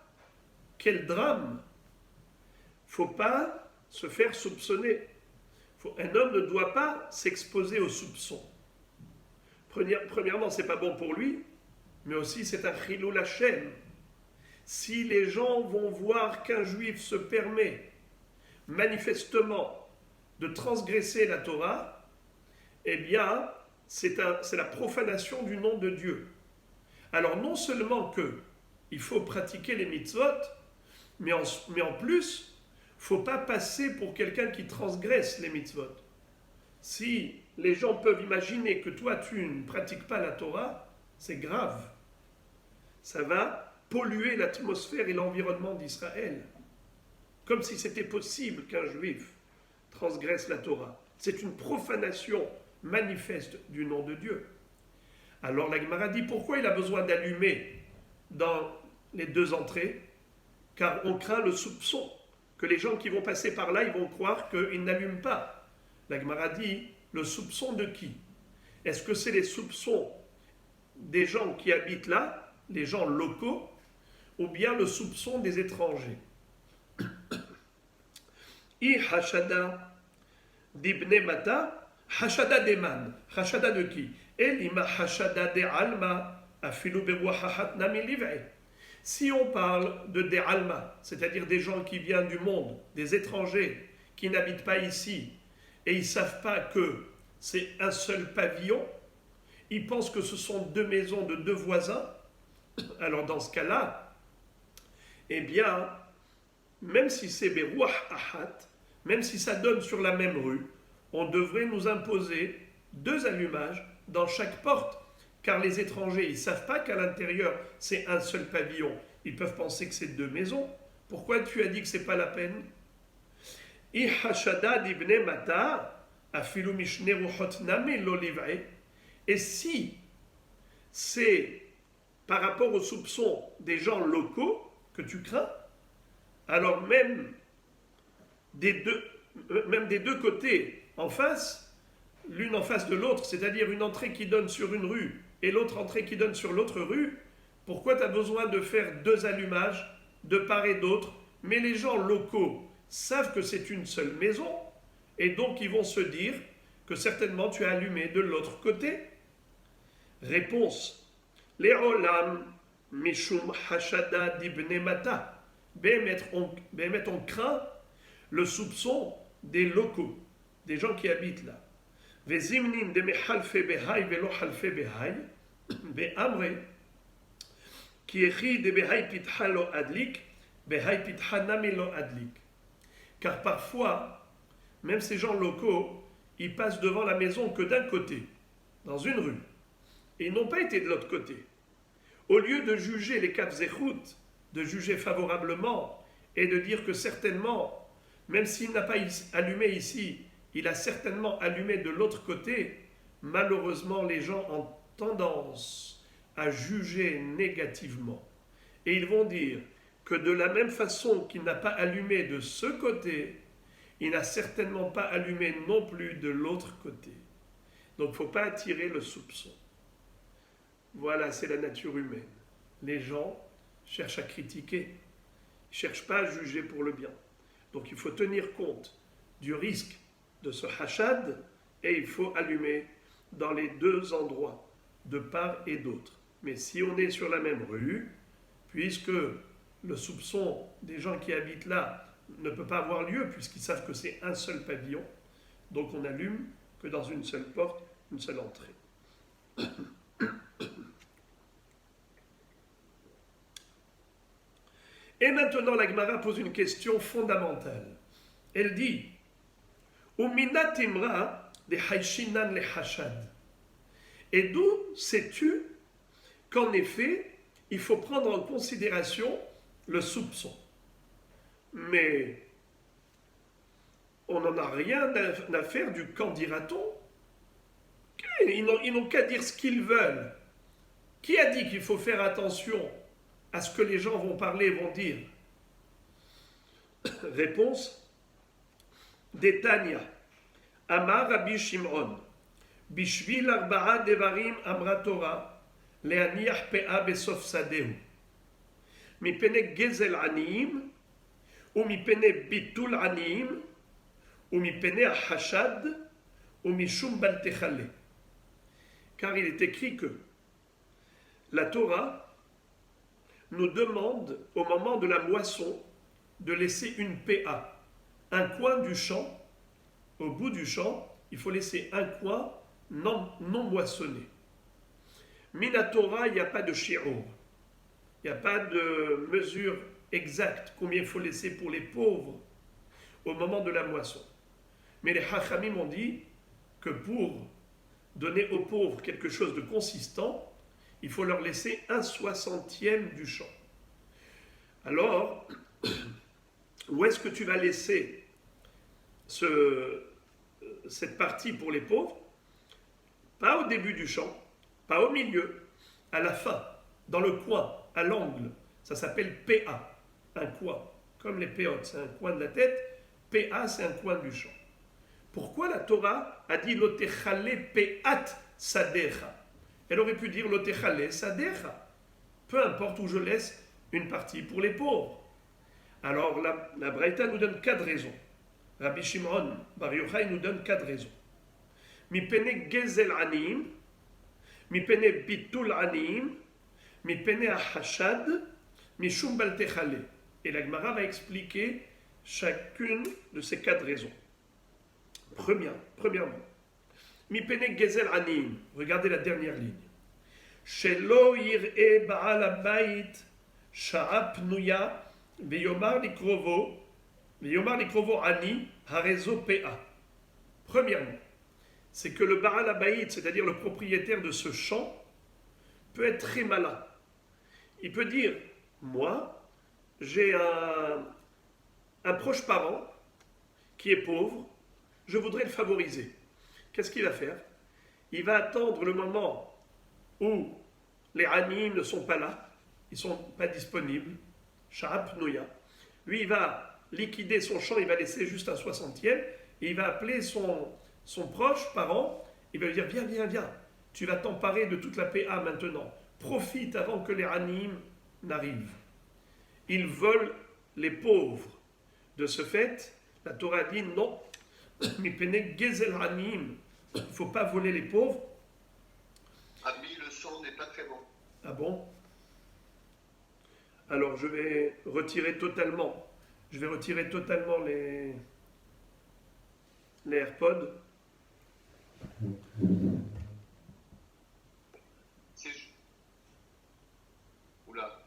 Quel drame! Faut pas se faire soupçonner. Un homme ne doit pas s'exposer aux soupçons. Premièrement, c'est pas bon pour lui, mais aussi c'est un chilul Hashem. Si les gens vont voir qu'un juif se permet manifestement de transgresser la Torah, eh bien, c'est la profanation du nom de Dieu. Alors non seulement il faut pratiquer les mitzvot, mais en plus, il ne faut pas passer pour quelqu'un qui transgresse les mitzvot. Si les gens peuvent imaginer que toi, tu ne pratiques pas la Torah, c'est grave. Ça va polluer l'atmosphère et l'environnement d'Israël. Comme si c'était possible qu'un juif transgresse la Torah. C'est une profanation manifeste du nom de Dieu. Alors la Gemara dit, pourquoi il a besoin d'allumer dans les deux entrées? Car on craint le soupçon, que les gens qui vont passer par là, ils vont croire qu'ils n'allument pas. La Gemara dit, le soupçon de qui? Est-ce que c'est les soupçons des gens qui habitent là, les gens locaux, ou bien le soupçon des étrangers? I hashada d'ibne mata, hashada deman. Hashada de qui? Elima hashada de alma, afilu bewahahat nami livre. Si on parle de des alma, c'est-à-dire des gens qui viennent du monde, des étrangers qui n'habitent pas ici, et ils ne savent pas que c'est un seul pavillon, ils pensent que ce sont deux maisons de deux voisins, alors dans ce cas-là, eh bien, même si c'est Berouah Ahat, même si ça donne sur la même rue, on devrait nous imposer deux allumages dans chaque porte, car les étrangers, ils ne savent pas qu'à l'intérieur, c'est un seul pavillon. Ils peuvent penser que c'est deux maisons. Pourquoi tu as dit que ce n'est pas la peine? Et si c'est par rapport aux soupçons des gens locaux que tu crains, alors même des deux côtés en face, l'une en face de l'autre, c'est-à-dire une entrée qui donne sur une rue et l'autre entrée qui donne sur l'autre rue, pourquoi tu as besoin de faire deux allumages de part et d'autre? Mais les gens locaux savent que c'est une seule maison et donc ils vont se dire que certainement tu as allumé de l'autre côté. Réponse. Les olam mishum hashada d'ibne mata. Bémet on craint le soupçon des locaux, des gens qui habitent là. Vezimnin de mehalfe behai velo halfe behai, be'amre, qui écrit de behai pitha lo adlik, behai pitha nami lo adlik. Car parfois, même ces gens locaux, ils passent devant la maison que d'un côté, dans une rue, et ils n'ont pas été de l'autre côté. Au lieu de juger les Kav Zechut, de juger favorablement, et de dire que certainement, même s'il n'a pas allumé ici, il a certainement allumé de l'autre côté, malheureusement les gens ont tendance à juger négativement. Et ils vont dire que de la même façon qu'il n'a pas allumé de ce côté, il n'a certainement pas allumé non plus de l'autre côté. Donc il ne faut pas attirer le soupçon. Voilà, c'est la nature humaine. Les gens cherchent à critiquer, ils ne cherchent pas à juger pour le bien. Donc il faut tenir compte du risque de ce hachad et il faut allumer dans les deux endroits, de part et d'autre. Mais si on est sur la même rue, puisque le soupçon des gens qui habitent là ne peut pas avoir lieu puisqu'ils savent que c'est un seul pavillon, donc on n'allume que dans une seule porte, une seule entrée. Et maintenant, la Gemara pose une question fondamentale. Elle dit, Umina timra de haishinan le hashad. Et d'où sais-tu qu'en effet, il faut prendre en considération le soupçon. Mais on n'en a rien à faire du qu'en dira-t-on. Ils n'ont qu'à dire ce qu'ils veulent. Qui a dit qu'il faut faire attention à ce que les gens vont parler, vont dire? Réponse. Détania. Amar Rabbi Shimon. Bishvil arba'a devarim amra Torah. Leaniach pe'a besof sadeu. Mipene gezel aniyim. Ou mipene bitul aniyim. Ou mipene hashad. Ou mishum bal techale. Car il est écrit que la Torah nous demande au moment de la moisson de laisser une PA, un coin du champ. Au bout du champ, il faut laisser un coin non moissonné. Mina Torah, il n'y a pas de shi'ur, il n'y a pas de mesure exacte combien il faut laisser pour les pauvres au moment de la moisson. Mais les Hachamim ont dit que pour donner aux pauvres quelque chose de consistant, il faut leur laisser 1/60 du champ. Alors, où est-ce que tu vas laisser cette partie pour les pauvres? Pas au début du champ, pas au milieu, à la fin, dans le coin, à l'angle. Ça s'appelle PA, un coin, comme les péotes, c'est un coin de la tête. PA, c'est un coin du champ. Pourquoi la Torah a dit Lotechale pe'at sadecha? Elle aurait pu dire Lotechale sadecha. Peu importe où je laisse une partie pour les pauvres. Alors la Braïta nous donne 4 raisons. Rabbi Shimon Bar Yochai nous donne 4 raisons. Mipene gezel anim, mipene bitul anim, mipene hashad, mishum bal techale. Et la Gemara va expliquer chacune de ces 4 raisons. Premièrement, mipene gezel anim. Regardez la dernière ligne. Shelo yir'e ba'al habayit sha'a pnuya veyomar likrovo ani harezo pe'a. Premièrement, c'est que le Baal Habayit, c'est-à-dire le propriétaire de ce champ, peut être très malin. Il peut dire, moi, j'ai un proche parent qui est pauvre, je voudrais le favoriser. Qu'est-ce qu'il va faire? Il va attendre le moment où les anim ne sont pas là, ils ne sont pas disponibles, Sha'ap Noya. Lui, il va liquider son champ, il va laisser juste un 60e, et il va appeler son proche parent, il va lui dire, viens, tu vas t'emparer de toute la PA maintenant, profite avant que les anim n'arrivent. Ils volent les pauvres. De ce fait, la Torah dit non, mipene gezel anim, il ne faut pas voler les pauvres. Ami, le son n'est pas très bon. Ah bon? Alors je vais retirer totalement les AirPods. C'est... Oula.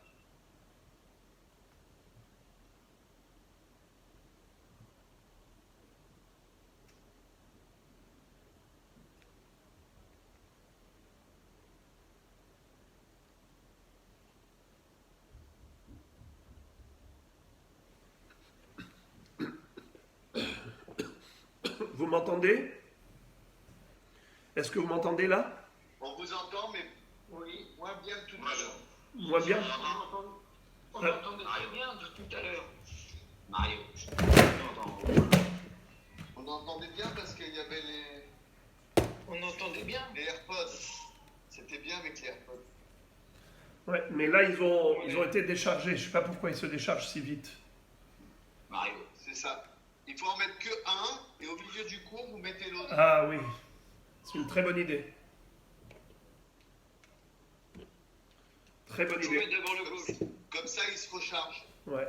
Vous m'entendez? Est-ce que vous m'entendez là? On vous entend, mais oui, moins bien que tout à l'heure. Moi bien? On entendait très bien de tout à l'heure. Mario, On entendait bien parce qu'il y avait les on entendait bien. AirPods. C'était bien avec les AirPods. Ouais, mais là ils ont été déchargés. Je ne sais pas pourquoi ils se déchargent si vite. Mario. C'est ça. Il faut en mettre que un, et au milieu du cours, vous mettez l'autre. Ah oui, c'est une très bonne idée. Très bonne Jouez idée. devant le gauche. Comme ça, il se recharge. Ouais.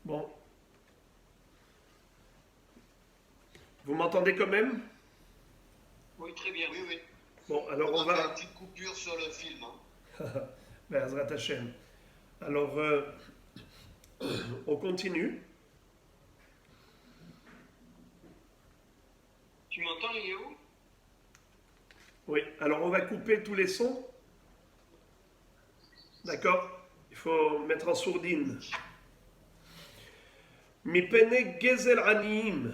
Bon. Vous m'entendez quand même? Oui, très bien. Oui, oui. Bon, alors On on va faire va... une petite coupure sur le film. Hein. Be'ezrat Hashem. Alors, on continue. Tu m'entends, Léo? Oui, alors on va couper tous les sons. D'accord? Il faut mettre en sourdine. Mipene gezel aniyim.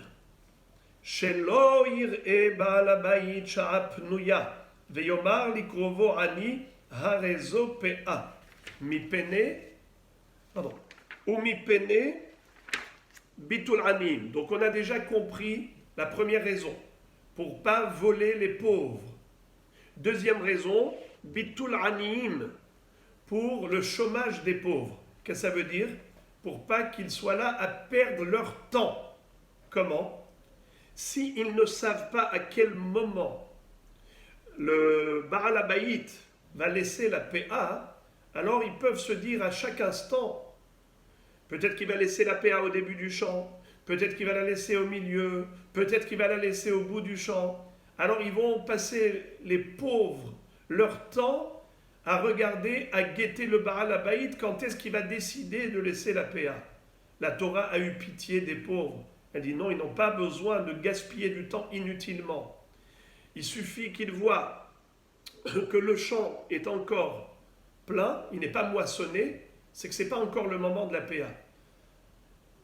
שלא יראה בעל הבית שעה פנויה ויאמר לקרובו עני הרי זו פאה ומפני ביטול עניים. Donc on a déjà compris la première raison, pour pas voler les pauvres. Deuxième raison, bitul aniyim, pour le chômage des pauvres. Qu'est-ce que ça veut dire? Pour pas qu'ils soient là à perdre leur temps. Comment? S'ils ne savent pas à quel moment le Baal Habayit va laisser la PA, alors ils peuvent se dire à chaque instant, peut-être qu'il va laisser la PA au début du chant, peut-être qu'il va la laisser au milieu, peut-être qu'il va la laisser au bout du chant. Alors ils vont passer, les pauvres, leur temps à regarder, à guetter le Baal Habayit, quand est-ce qu'il va décider de laisser la PA. La Torah a eu pitié des pauvres. Elle dit non, ils n'ont pas besoin de gaspiller du temps inutilement. Il suffit qu'ils voient que le champ est encore plein, il n'est pas moissonné, c'est que ce n'est pas encore le moment de la PA.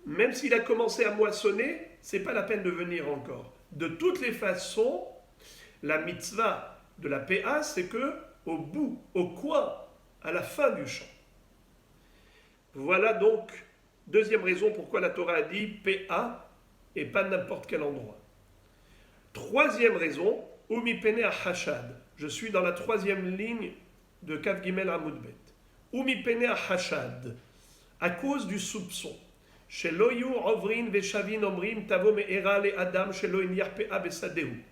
Même s'il a commencé à moissonner, ce n'est pas la peine de venir encore. De toutes les façons, la mitzvah de la PA, c'est que au bout, au coin, à la fin du champ. Voilà donc deuxième raison pourquoi la Torah a dit PA et pas n'importe quel endroit. Troisième raison, Umi Pene Hashad. Je suis dans la troisième ligne de Kav Gimel Amoudbet. Umi Pene Hashad. À cause du soupçon. Shelo yu ovrin veshavin omrim tavo me'era le adam shelo in yarpea besadehu.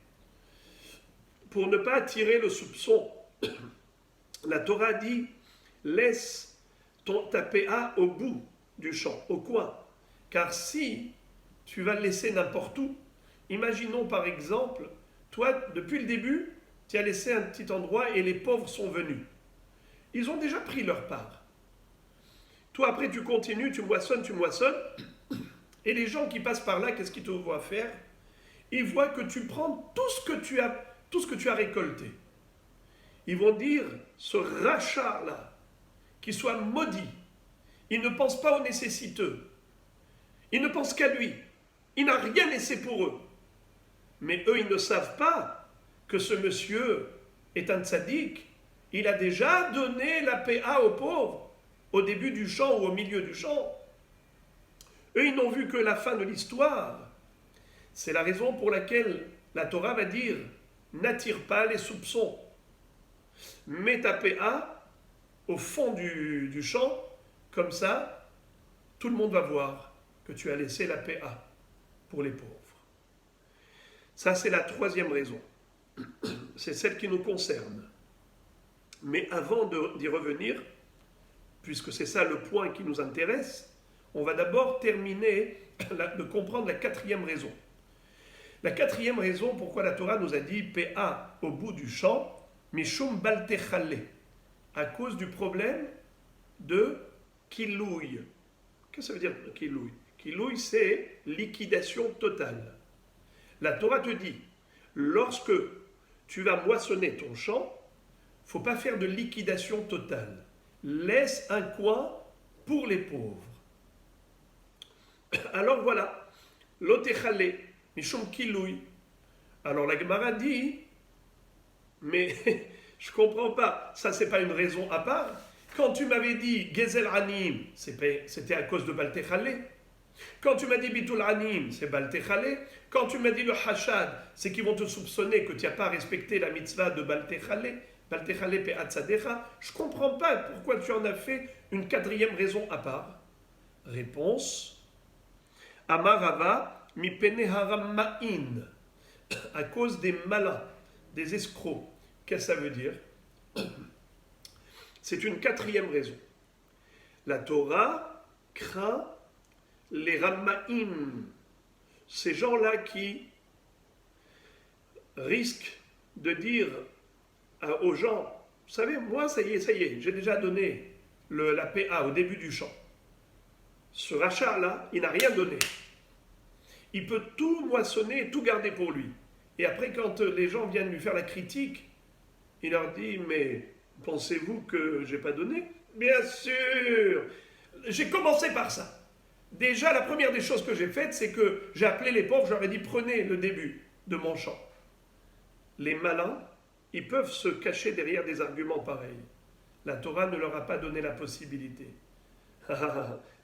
Pour ne pas attirer le soupçon, la Torah dit laisse ta PA au bout du champ, au coin. Car si tu vas le laisser n'importe où. Imaginons par exemple, toi, depuis le début, tu as laissé un petit endroit et les pauvres sont venus. Ils ont déjà pris leur part. Toi, après, tu continues, tu moissonnes, et les gens qui passent par là, qu'est-ce qu'ils te voient faire? Ils voient que tu prends tout ce que tu as récolté. Ils vont dire, ce rachat-là, qu'il soit maudit, il ne pense pas aux nécessiteux, il ne pense qu'à lui. Il n'a rien laissé pour eux. Mais eux, ils ne savent pas que ce monsieur est un tzaddik. Il a déjà donné la PA aux pauvres, au début du chant ou au milieu du chant. Eux, ils n'ont vu que la fin de l'histoire. C'est la raison pour laquelle la Torah va dire « N'attire pas les soupçons. Mets ta PA au fond du champ, comme ça, tout le monde va voir que tu as laissé la PA. Pour les pauvres. Ça, c'est la troisième raison. C'est celle qui nous concerne. Mais avant d'y revenir, puisque c'est ça le point qui nous intéresse, on va d'abord terminer de comprendre la quatrième raison. La quatrième raison pourquoi la Torah nous a dit PA au bout du champ, Mishum Baltechale, à cause du problème de Kilouï. Qu'est-ce que ça veut dire Kilouï? Kilouï, c'est liquidation totale. La Torah te dit, lorsque tu vas moissonner ton champ, il ne faut pas faire de liquidation totale. Laisse un coin pour les pauvres. Alors voilà, l'otechale, mishum kilouï. Alors la Gemara dit, mais je ne comprends pas, ça c'est pas une raison à part. Quand tu m'avais dit gezel aniyim, c'était à cause de baltechale. Quand tu m'as dit bitul aniyim, c'est baltechale. Quand tu m'as dit le hashad, c'est qu'ils vont te soupçonner que tu n'as pas respecté la mitzvah de baltechale. Baltechale pe'at tzadecha. Je ne comprends pas pourquoi tu en as fait une quatrième raison à part. Réponse. Amarava mi pene haramma'in. À cause des malins, des escrocs. Qu'est-ce que ça veut dire? C'est une quatrième raison. La Torah craint les Ramma'im, ces gens-là qui risquent de dire aux gens, vous savez, moi, ça y est, j'ai déjà donné la PA au début du chant. Ce rachat-là, il n'a rien donné. Il peut tout moissonner et tout garder pour lui. Et après, quand les gens viennent lui faire la critique, il leur dit, mais pensez-vous que j'ai pas donné? Bien sûr! J'ai commencé par ça. Déjà, la première des choses que j'ai faites, c'est que j'ai appelé les pauvres, je leur ai dit, prenez le début de mon chant. Les malins, ils peuvent se cacher derrière des arguments pareils. La Torah ne leur a pas donné la possibilité.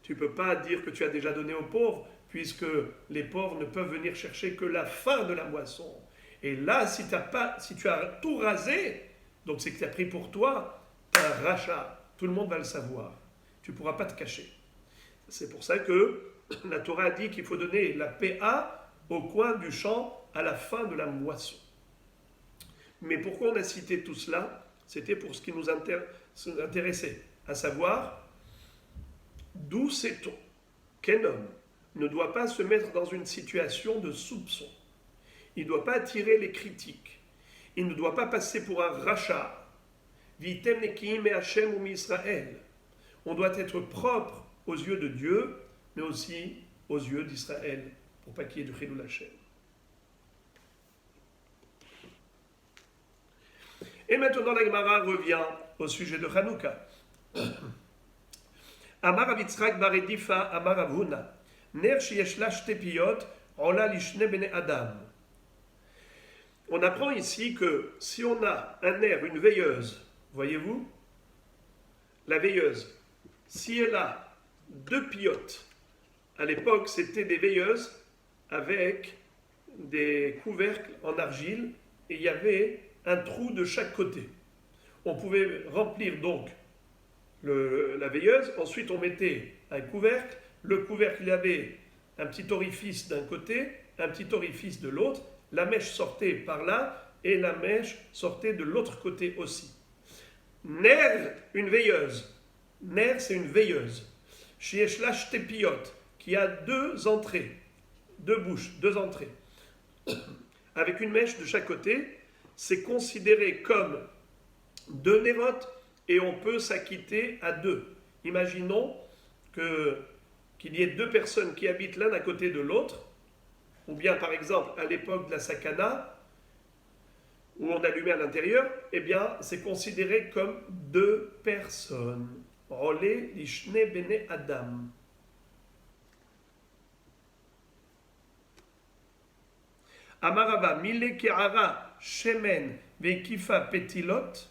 Tu ne peux pas dire que tu as déjà donné aux pauvres, puisque les pauvres ne peuvent venir chercher que la fin de la moisson. Et là, si tu as tout rasé, donc c'est que tu as pris pour toi un rachat. Tout le monde va le savoir. Tu ne pourras pas te cacher. C'est pour ça que la Torah a dit qu'il faut donner la PA au coin du champ à la fin de la moisson. Mais pourquoi on a cité tout cela? C'était pour ce qui nous intéressait, à savoir, d'où sait-on qu'un homme ne doit pas se mettre dans une situation de soupçon. Il ne doit pas attirer les critiques. Il ne doit pas passer pour un rachat. Vitem nekiim et Hachem ou Misraël. On doit être propre aux yeux de Dieu, mais aussi aux yeux d'Israël, pour pas qu'il y ait du Chilul Hachem. Et maintenant, la Gemara revient au sujet de Hanouka. Amar Avitzrak Baredifa, Amar Avuna, Ner sheyesh la shte piyot, ola lishne bene Adam. On apprend ici que si on a un nerf, une veilleuse, voyez-vous, la veilleuse, si elle a 2 piottes, à l'époque c'était des veilleuses avec des couvercles en argile et il y avait un trou de chaque côté. On pouvait remplir donc la veilleuse, ensuite on mettait un couvercle, le couvercle il avait un petit orifice d'un côté, un petit orifice de l'autre, la mèche sortait par là et la mèche sortait de l'autre côté aussi. Ner, une veilleuse. Ner, c'est une veilleuse. Sheyesh Tepiyot, qui a 2 entrées, 2 bouches, 2 entrées, avec une mèche de chaque côté, c'est considéré comme 2 nérotes et on peut s'acquitter à 2. Imaginons qu'il y ait 2 personnes qui habitent l'un à côté de l'autre, ou bien par exemple à l'époque de la sakana, où on allumait à l'intérieur, eh bien c'est considéré comme 2 personnes. Rolé lishne bene Adam. Amarava mile ke'ara shemen vekifa petilot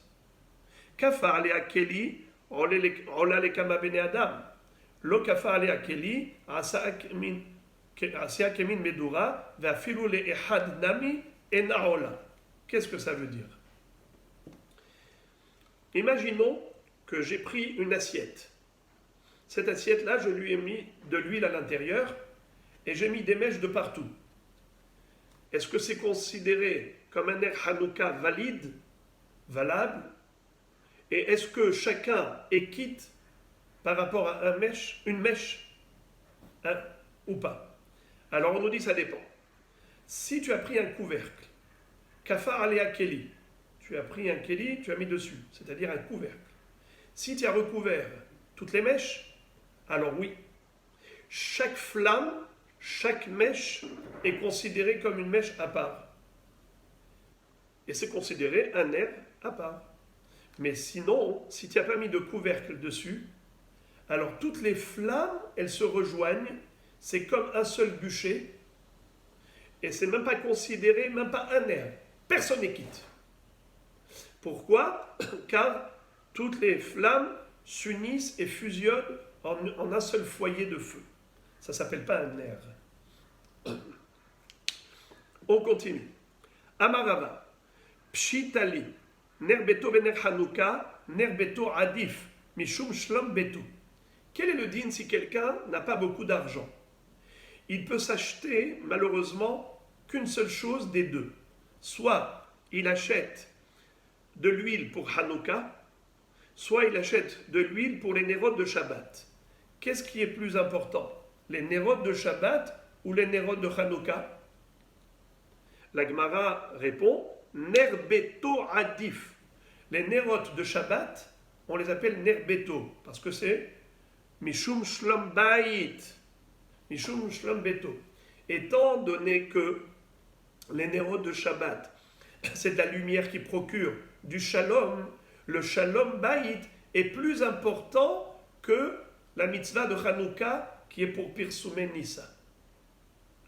kafar le akeli rola le kama bene Adam lo kafar le akeli asa kemin medura ve'afilu le ehad nami enaola. Qu'est-ce que ça veut dire? Imaginons que j'ai pris une assiette. Cette assiette-là, je lui ai mis de l'huile à l'intérieur et j'ai mis des mèches de partout. Est-ce que c'est considéré comme un ner Hanouka valide, valable? Et est-ce que chacun est quitte par rapport à une mèche ou pas? Alors on nous dit ça dépend. Si tu as pris un couvercle, kafar alea keli, tu as pris un keli, tu as mis dessus, c'est-à-dire un couvercle. Si tu as recouvert toutes les mèches, alors oui, chaque flamme, chaque mèche est considérée comme une mèche à part. Et c'est considéré un nerf à part. Mais sinon, si tu n'as pas mis de couvercle dessus, alors toutes les flammes, elles se rejoignent, c'est comme un seul bûcher, et c'est même pas considéré, même pas un nerf. Personne n'est quitte. Pourquoi? Car toutes les flammes s'unissent et fusionnent en un seul foyer de feu. Ça ne s'appelle pas un nerf. On continue. Amarava. Pshitali. Nerbeto bener Hanouka. Nerbeto adif. Mishum shlom beto. Quel est le din si quelqu'un n'a pas beaucoup d'argent? Il peut s'acheter, malheureusement, qu'une seule chose des deux. Soit il achète de l'huile pour Hanouka, soit il achète de l'huile pour les nérotes de Shabbat. Qu'est-ce qui est plus important? Les nérotes de Shabbat ou les nérotes de Hanouka? La Gemara répond, Nerbeto adif. Les nérotes de Shabbat, on les appelle Nerbeto, parce que c'est Mishum Shlom Bait. Mishum Shlom Beto. Étant donné que les Nerot de Shabbat, c'est de la lumière qui procure du Shalom. Le Shalom Bayit est plus important que la mitzvah de Hanouka qui est pour Pirsumé Nissa.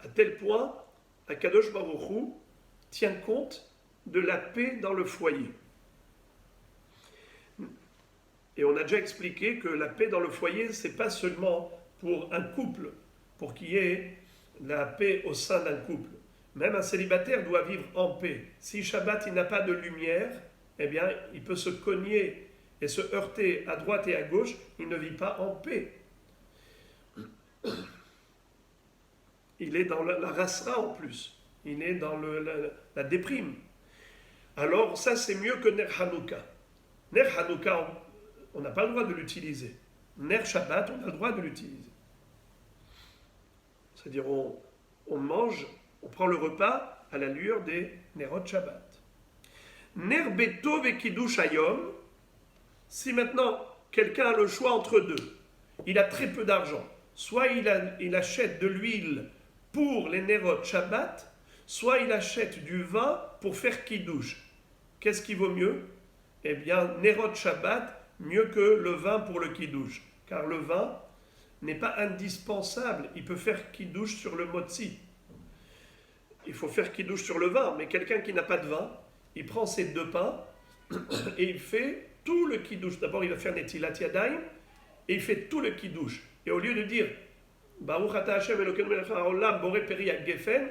À tel point, Akadosh Baruch Hu tient compte de la paix dans le foyer. Et on a déjà expliqué que la paix dans le foyer, c'est pas seulement pour un couple, pour qu'il y ait la paix au sein d'un couple. Même un célibataire doit vivre en paix. Si Shabbat il n'a pas de lumière, eh bien, il peut se cogner et se heurter à droite et à gauche, il ne vit pas en paix. Il est dans la rasra en plus, il est dans la déprime. Alors ça c'est mieux que Ner Hanouka. Ner Hanouka, on n'a pas le droit de l'utiliser. Ner Shabbat, on a le droit de l'utiliser. C'est-à-dire on mange, on prend le repas à la lueur des Nerot Shabbat. Ner Beto ve Kiddush Hayom, si maintenant quelqu'un a le choix entre deux, il a très peu d'argent, soit il achète de l'huile pour les Nerot Shabbat, soit il achète du vin pour faire Kiddush. Qu'est-ce qui vaut mieux? Eh bien, Nerot Shabbat, mieux que le vin pour le Kiddush, car le vin n'est pas indispensable, il peut faire Kiddush sur le motzi. Il faut faire Kiddush sur le vin, mais quelqu'un qui n'a pas de vin, il prend ses 2 pains et il fait tout le Kiddush. D'abord, il va faire Netilat Yadayim et il fait tout le Kiddush. Et au lieu de dire Baruch Ata Hashem Elokeinu melech haolam borei peri hagefen,